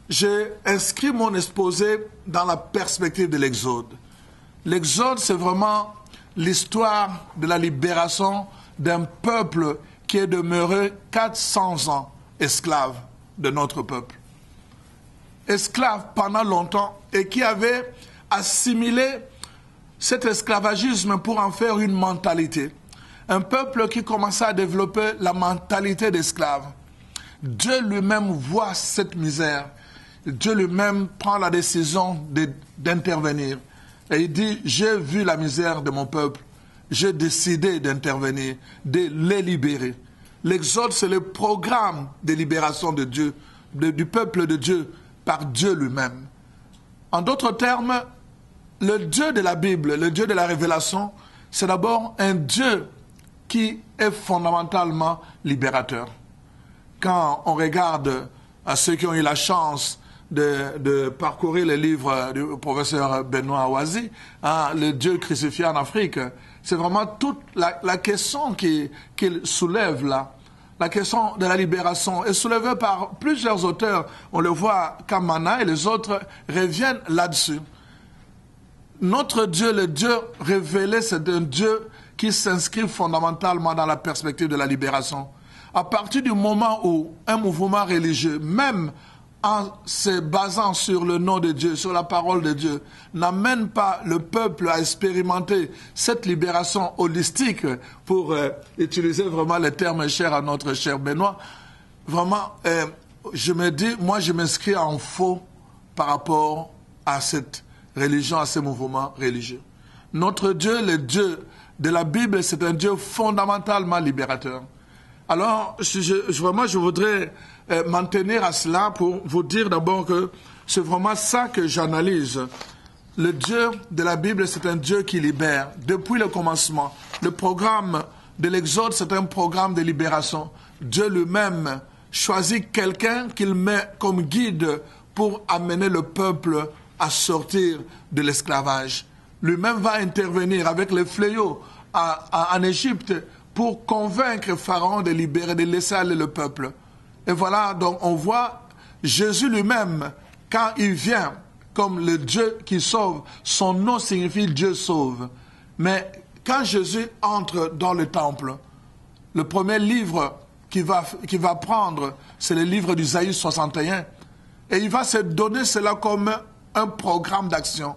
j'ai inscrit mon exposé dans la perspective de l'Exode. L'Exode, c'est vraiment l'histoire de la libération d'un peuple qui est demeuré 400 ans esclave de notre peuple. Esclave pendant longtemps et qui avait assimilé cet esclavagisme pour en faire une mentalité. Un peuple qui commençait à développer la mentalité d'esclave. Dieu lui-même voit cette misère. Dieu lui-même prend la décision d'intervenir. Et il dit, j'ai vu la misère de mon peuple. J'ai décidé d'intervenir, de les libérer. L'Exode, c'est le programme de libération de Dieu, du peuple de Dieu, par Dieu lui-même. En d'autres termes, le Dieu de la Bible, le Dieu de la révélation, c'est d'abord un Dieu qui est fondamentalement libérateur. Quand on regarde à ceux qui ont eu la chance de parcourir les livres du professeur Benoît Awazi, le Dieu crucifié en Afrique, c'est vraiment toute la question qu'il soulève là. La question de la libération est soulevée par plusieurs auteurs. On le voit, Kamana et les autres reviennent là-dessus. Notre Dieu, le Dieu révélé, c'est un Dieu qui s'inscrit fondamentalement dans la perspective de la libération. À partir du moment où un mouvement religieux, même en se basant sur le nom de Dieu, sur la parole de Dieu, n'amène pas le peuple à expérimenter cette libération holistique, pour utiliser vraiment les termes chers à notre cher Benoît, vraiment, je me dis, moi je m'inscris en faux par rapport à cette religion, à ces mouvements religieux. Notre Dieu, le Dieu de la Bible, c'est un Dieu fondamentalement libérateur. Alors, vraiment, je voudrais m'en tenir à cela pour vous dire d'abord que c'est vraiment ça que j'analyse. Le Dieu de la Bible, c'est un Dieu qui libère depuis le commencement. Le programme de l'Exode, c'est un programme de libération. Dieu lui-même choisit quelqu'un qu'il met comme guide pour amener le peuple à sortir de l'esclavage. Lui-même va intervenir avec les fléaux en Égypte pour convaincre Pharaon de libérer, de laisser aller le peuple. Et voilà, donc on voit Jésus lui-même, quand il vient comme le Dieu qui sauve, son nom signifie Dieu sauve. Mais quand Jésus entre dans le temple, le premier livre qu'il va prendre, c'est le livre d'Isaïe 61. Et il va se donner cela comme un programme d'action.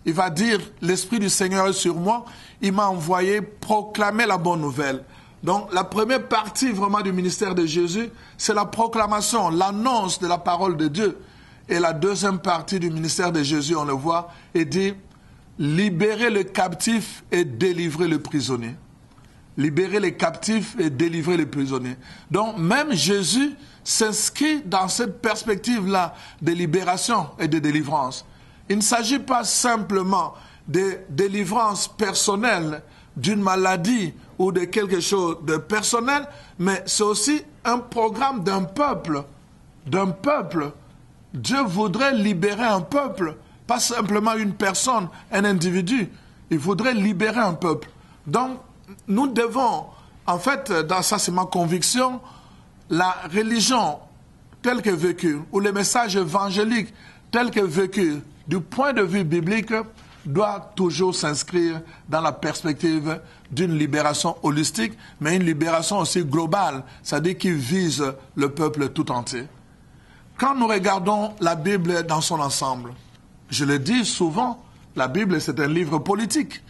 Il va dire, l'Esprit du Seigneur est sur moi, il m'a envoyé proclamer la bonne nouvelle. Donc la première partie vraiment du ministère de Jésus, c'est la proclamation, l'annonce de la parole de Dieu. Et la deuxième partie du ministère de Jésus, on le voit, est dit, libérer le captif et délivrer le prisonnier. Libérer les captifs et délivrer les prisonniers. Donc même Jésus s'inscrit dans cette perspective-là de libération et de délivrance. Il ne s'agit pas simplement de délivrance personnelle d'une maladie ou de quelque chose de personnel, mais c'est aussi un programme d'un peuple. D'un peuple. Dieu voudrait libérer un peuple, pas simplement une personne, un individu. Il voudrait libérer un peuple. Donc, nous devons, en fait, dans ça c'est ma conviction, la religion telle que vécue, ou le message évangélique tel que vécu, du point de vue biblique, doit toujours s'inscrire dans la perspective d'une libération holistique, mais une libération aussi globale, c'est-à-dire qui vise le peuple tout entier. Quand nous regardons la Bible dans son ensemble, je le dis souvent, la Bible c'est un livre politique.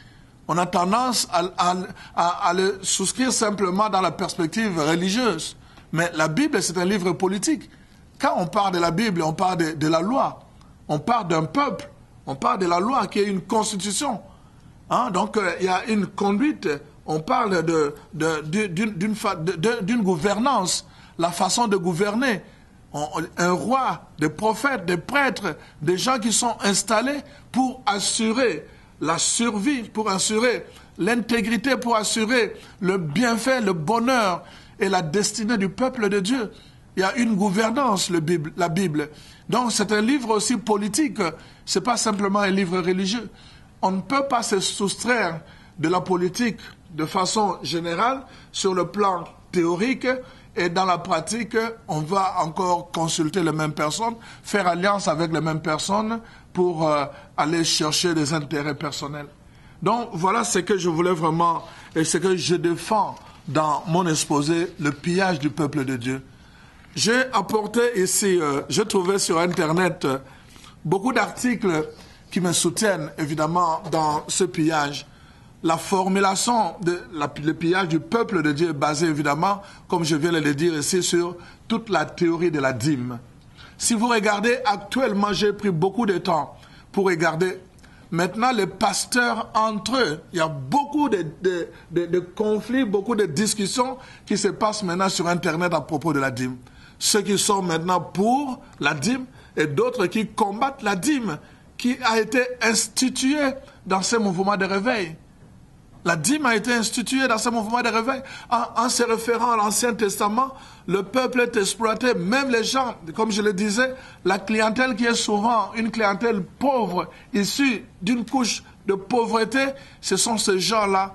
On a tendance à le souscrire simplement dans la perspective religieuse. Mais la Bible c'est un livre politique. Quand on parle de la Bible, on parle de la loi. On parle d'un peuple. On parle de la loi qui est une constitution. Donc il y a une conduite. On parle d'une gouvernance, la façon de gouverner. Un roi, des prophètes, des prêtres, des gens qui sont installés pour assurer la survie, pour assurer l'intégrité, pour assurer le bienfait, le bonheur et la destinée du peuple de Dieu. Il y a une gouvernance, la Bible. Donc c'est un livre aussi politique, ce n'est pas simplement un livre religieux. On ne peut pas se soustraire de la politique de façon générale sur le plan théorique, et dans la pratique, on va encore consulter les mêmes personnes, faire alliance avec les mêmes personnes pour aller chercher des intérêts personnels. Donc voilà ce que je voulais vraiment, et ce que je défends dans mon exposé, le pillage du peuple de Dieu. J'ai apporté ici, j'ai trouvé sur Internet beaucoup d'articles qui me soutiennent évidemment dans ce pillage. La formulation le pillage du peuple de Dieu est basé évidemment, comme je viens de le dire ici, sur toute la théorie de la dîme. Si vous regardez actuellement, j'ai pris beaucoup de temps pour regarder. Maintenant, les pasteurs entre eux, il y a beaucoup de conflits, beaucoup de discussions qui se passent maintenant sur Internet à propos de la dîme. Ceux qui sont maintenant pour la dîme et d'autres qui combattent la dîme qui a été instituée dans ce mouvement de réveil. La dîme a été instituée dans ce mouvement de réveil. En se référant à l'Ancien Testament, le peuple est exploité. Même les gens, comme je le disais, la clientèle qui est souvent une clientèle pauvre, issue d'une couche de pauvreté, ce sont ces gens-là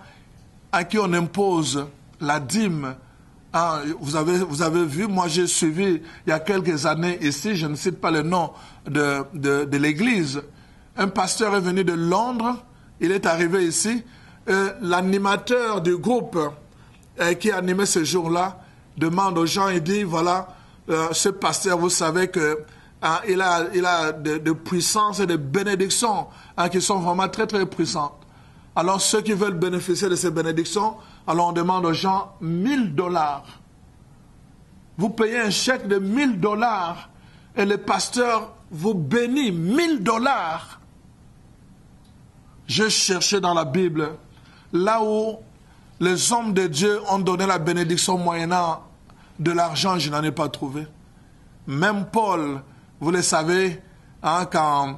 à qui on impose la dîme. Vous avez vu, moi j'ai suivi il y a quelques années ici, je ne cite pas le nom de l'église. Un pasteur est venu de Londres, il est arrivé ici. L'animateur du groupe qui animait ce jour-là demande aux gens, il dit, voilà, ce pasteur, vous savez que il a de puissances et de bénédictions qui sont vraiment très très puissantes. Alors ceux qui veulent bénéficier de ces bénédictions, alors on demande aux gens $1000. Vous payez un chèque de $1000 et le pasteur vous bénit $1000. Je cherchais dans la Bible là où les hommes de Dieu ont donné la bénédiction moyennant de l'argent, je n'en ai pas trouvé. Même Paul, vous le savez, quand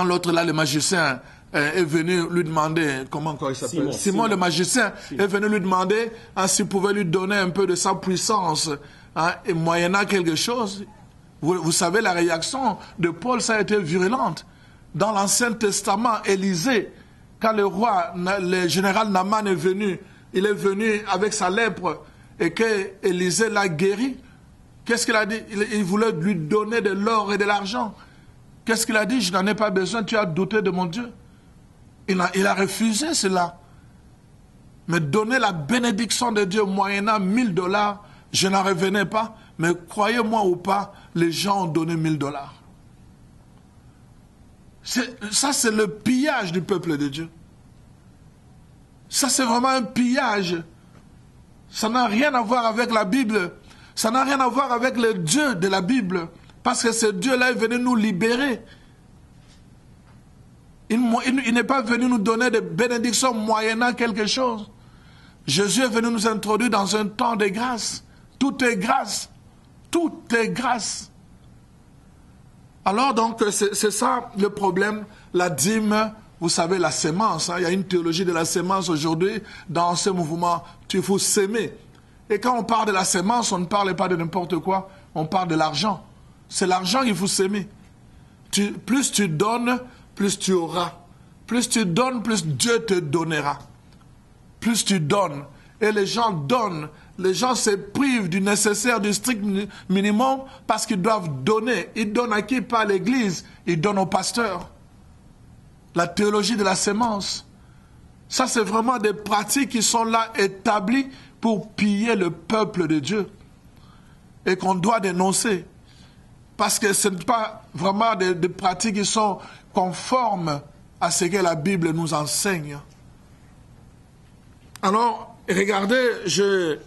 l'autre là, le magicien, est venu lui demander, comment il s'appelle, Simon le magicien, est venu lui demander s'il pouvait lui donner un peu de sa puissance, et moyennant quelque chose. Vous savez, la réaction de Paul, ça a été virulente. Dans l'Ancien Testament, Élisée, quand le roi, le général Naaman est venu, il est venu avec sa lèpre et que Élisée l'a guéri. Qu'est-ce qu'il a dit? Il voulait lui donner de l'or et de l'argent. Qu'est-ce qu'il a dit? Je n'en ai pas besoin, tu as douté de mon Dieu. Il a refusé cela. Mais donner la bénédiction de Dieu moyennant $1000, je n'en revenais pas. Mais croyez-moi ou pas, les gens ont donné $1000. Ça, c'est le pillage du peuple de Dieu. Ça, c'est vraiment un pillage. Ça n'a rien à voir avec la Bible. Ça n'a rien à voir avec le Dieu de la Bible. Parce que ce Dieu-là est venu nous libérer. Il n'est pas venu nous donner des bénédictions moyennant quelque chose. Jésus est venu nous introduire dans un temps de grâce. Tout est grâce. Tout est grâce. Alors donc, c'est ça le problème. La dîme, vous savez, la sémence. Il y a une théologie de la sémence aujourd'hui dans ce mouvement. Il faut s'aimer. Et quand on parle de la sémence, on ne parle pas de n'importe quoi. On parle de l'argent. C'est l'argent qu'il faut s'aimer. Plus tu donnes, plus tu auras. Plus tu donnes, plus Dieu te donnera. Plus tu donnes. Et les gens donnent. Les gens se privent du nécessaire, du strict minimum parce qu'ils doivent donner. Ils donnent à qui? Pas à l'église. Ils donnent au pasteur. La théologie de la sémence. Ça, c'est vraiment des pratiques qui sont là établies pour piller le peuple de Dieu. Et qu'on doit dénoncer. Parce que ce n'est pas vraiment des pratiques qui sont conformes à ce que la Bible nous enseigne. Alors, regardez,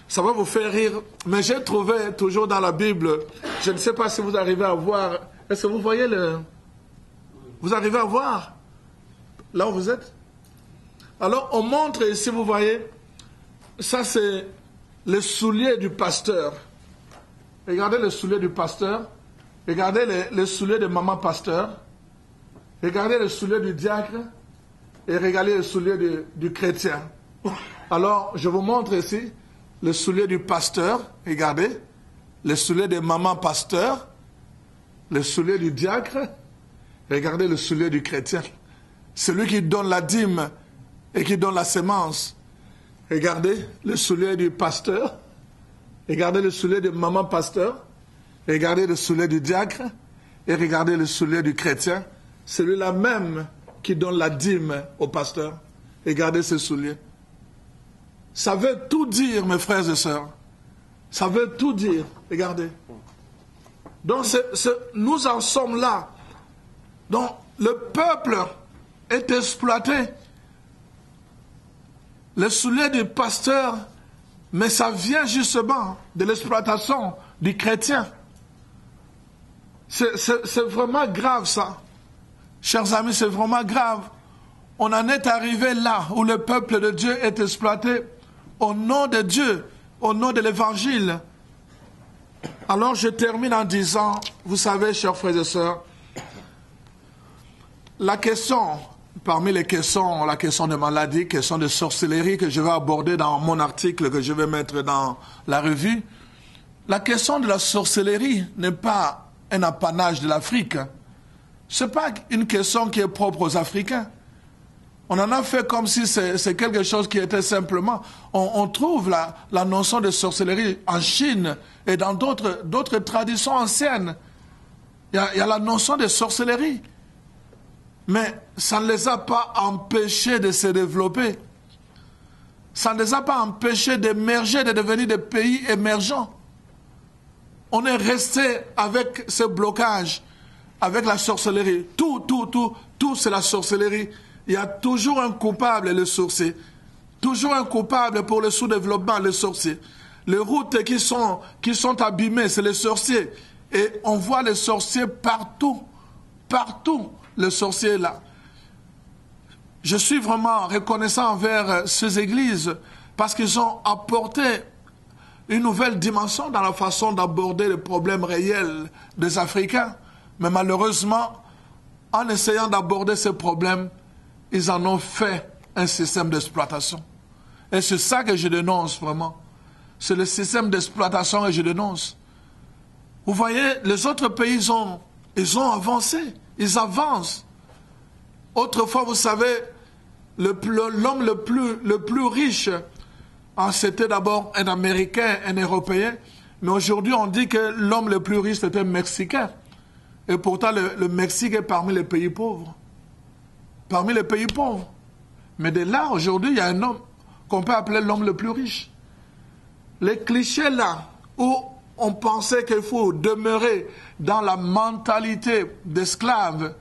ça va vous faire rire, mais j'ai trouvé toujours dans la Bible, je ne sais pas si vous arrivez à voir, est-ce que vous voyez vous arrivez à voir là où vous êtes? Alors, on montre ici, vous voyez, ça c'est le soulier du pasteur. Regardez le soulier du pasteur, regardez le soulier de maman pasteur, regardez le soulier du diacre, et regardez le soulier du chrétien. Alors, je vous montre ici le soulier du pasteur, regardez, le soulier de maman pasteur, le soulier du diacre, regardez le soulier du chrétien. Celui qui donne la dîme et qui donne la sémence. Regardez le soulier du pasteur, regardez le soulier de maman pasteur, regardez le soulier du diacre et regardez le soulier du chrétien. Celui-là même qui donne la dîme au pasteur. Regardez ce soulier. Ça veut tout dire, mes frères et sœurs. Ça veut tout dire. Regardez. Donc, nous en sommes là. Donc, le peuple est exploité. Le soulier du pasteur, mais ça vient justement de l'exploitation du chrétien. C'est vraiment grave ça. Chers amis, c'est vraiment grave. On en est arrivé là où le peuple de Dieu est exploité au nom de Dieu, au nom de l'évangile. Alors je termine en disant, vous savez, chers frères et sœurs, la question, parmi les questions, la question de maladie, question de sorcellerie que je vais aborder dans mon article que je vais mettre dans la revue, la question de la sorcellerie n'est pas un apanage de l'Afrique. Ce n'est pas une question qui est propre aux Africains. On en a fait comme si c'est quelque chose qui était simplement... On trouve la notion de sorcellerie en Chine et dans d'autres traditions anciennes. Il y a la notion de sorcellerie. Mais ça ne les a pas empêchés de se développer. Ça ne les a pas empêchés d'émerger, de devenir des pays émergents. On est resté avec ce blocage, avec la sorcellerie. Tout, c'est la sorcellerie. Il y a toujours un coupable, le sorcier. Toujours un coupable pour le sous-développement, le sorcier. Les routes qui sont abîmées, c'est les sorciers. Et on voit les sorciers partout. Partout, le sorcier est là. Je suis vraiment reconnaissant envers ces églises parce qu'ils ont apporté une nouvelle dimension dans la façon d'aborder les problèmes réels des Africains. Mais malheureusement, en essayant d'aborder ces problèmes, ils en ont fait un système d'exploitation. Et c'est ça que je dénonce vraiment. C'est le système d'exploitation que je dénonce. Vous voyez, les autres pays, ils ont avancé. Ils avancent. Autrefois, vous savez, l'homme le plus riche, c'était d'abord un Américain, un Européen. Mais aujourd'hui, on dit que l'homme le plus riche, c'était un Mexicain. Et pourtant, le Mexique est parmi les pays pauvres. Parmi les pays pauvres. Mais de là, aujourd'hui, il y a un homme qu'on peut appeler l'homme le plus riche. Les clichés là, où on pensait qu'il faut demeurer dans la mentalité d'esclave,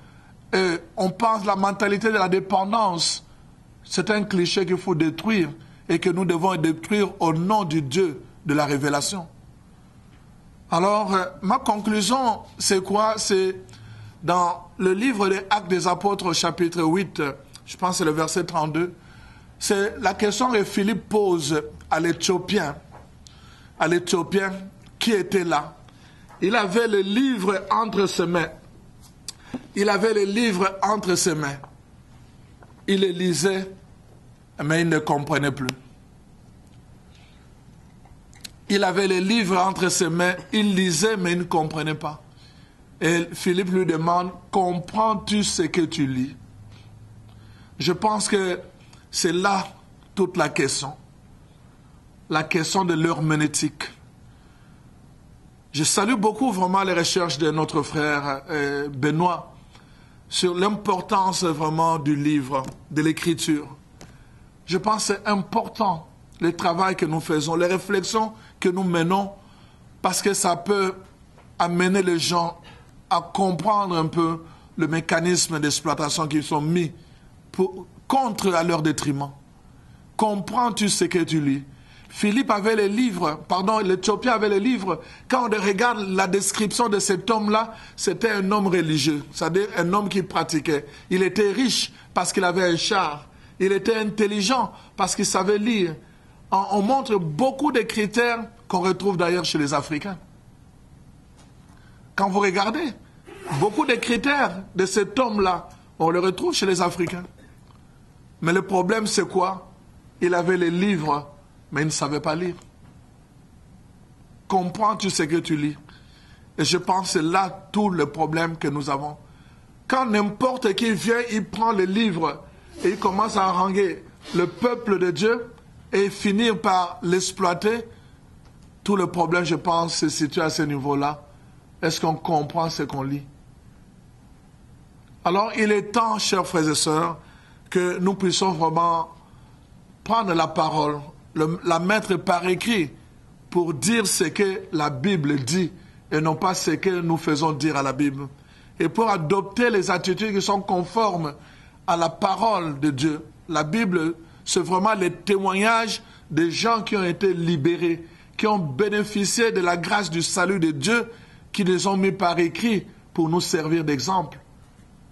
on pense la mentalité de la dépendance, c'est un cliché qu'il faut détruire et que nous devons détruire au nom du Dieu de la révélation. Alors, ma conclusion, c'est quoi? C'est dans le livre des Actes des Apôtres, chapitre 8, je pense que c'est le verset 32, c'est la question que Philippe pose à l'Éthiopien qui était là. Il avait le livre entre ses mains. Il avait le livre entre ses mains. Il le lisait, mais il ne comprenait plus. Il avait le livre entre ses mains, il lisait, mais il ne comprenait pas. Et Philippe lui demande, comprends-tu ce que tu lis? Je pense que c'est là toute la question de l'herméneutique. Je salue beaucoup vraiment les recherches de notre frère Benoît sur l'importance vraiment du livre, de l'écriture. Je pense que c'est important le travail que nous faisons, les réflexions que nous menons, parce que ça peut amener les gens à comprendre un peu le mécanisme d'exploitation qu'ils sont mis contre à leur détriment. Comprends-tu ce que tu lis? Philippe avait les livres, l'Éthiopien avait les livres. Quand on regarde la description de cet homme-là, c'était un homme religieux, c'est-à-dire un homme qui pratiquait. Il était riche parce qu'il avait un char. Il était intelligent parce qu'il savait lire. On montre beaucoup de critères qu'on retrouve d'ailleurs chez les Africains. Quand vous regardez, beaucoup de critères de cet homme-là, on les retrouve chez les Africains. Mais le problème, c'est quoi? Il avait les livres, mais il ne savait pas lire. Comprends-tu ce que tu lis? Et je pense que c'est là tout le problème que nous avons. Quand n'importe qui vient, il prend le livre et il commence à haranguer le peuple de Dieu et finir par l'exploiter, tout le problème, je pense, se situe à ce niveau-là. Est-ce qu'on comprend ce qu'on lit? Alors, il est temps, chers frères et sœurs, que nous puissions vraiment prendre la parole, la mettre par écrit pour dire ce que la Bible dit et non pas ce que nous faisons dire à la Bible. et pour adopter les attitudes qui sont conformes à la parole de Dieu. La Bible, c'est vraiment les témoignages des gens qui ont été libérés, qui ont bénéficié de la grâce du salut de Dieu, qui les ont mis par écrit pour nous servir d'exemple.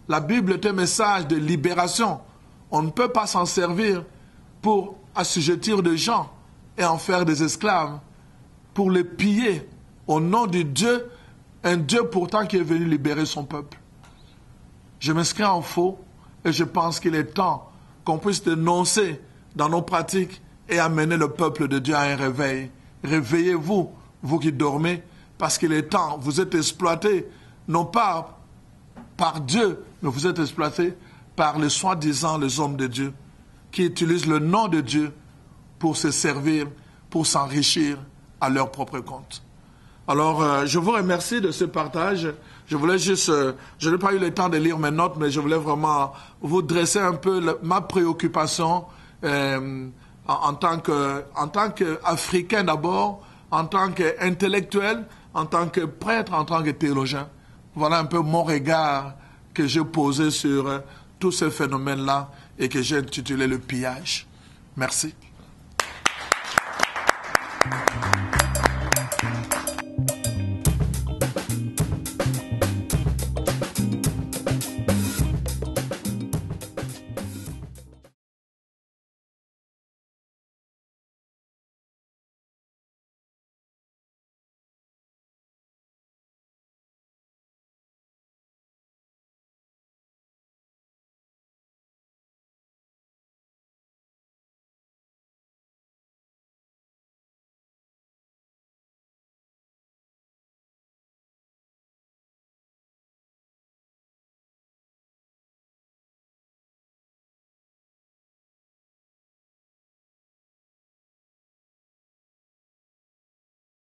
La Bible est un message de libération. On ne peut pas s'en servir pour assujettir des gens et en faire des esclaves, pour les piller au nom de Dieu, un Dieu pourtant qui est venu libérer son peuple. Je m'inscris en faux et je pense qu'il est temps qu'on puisse dénoncer dans nos pratiques et amener le peuple de Dieu à un réveil. Réveillez-vous, vous qui dormez, parce qu'il est temps. Vous êtes exploités, non pas par Dieu, mais vous êtes exploités par les soi-disant les hommes de Dieu, qui utilisent le nom de Dieu pour se servir, pour s'enrichir à leur propre compte. Alors, je vous remercie de ce partage. Je voulais juste, je n'ai pas eu le temps de lire mes notes, mais je voulais vraiment vous dresser un peu ma préoccupation en tant qu'Africain d'abord, en tant qu'intellectuel, en tant que prêtre, en tant que théologien. Voilà un peu mon regard que j'ai posé sur tous ces phénomènes-là et que j'ai intitulé le pillage. Merci.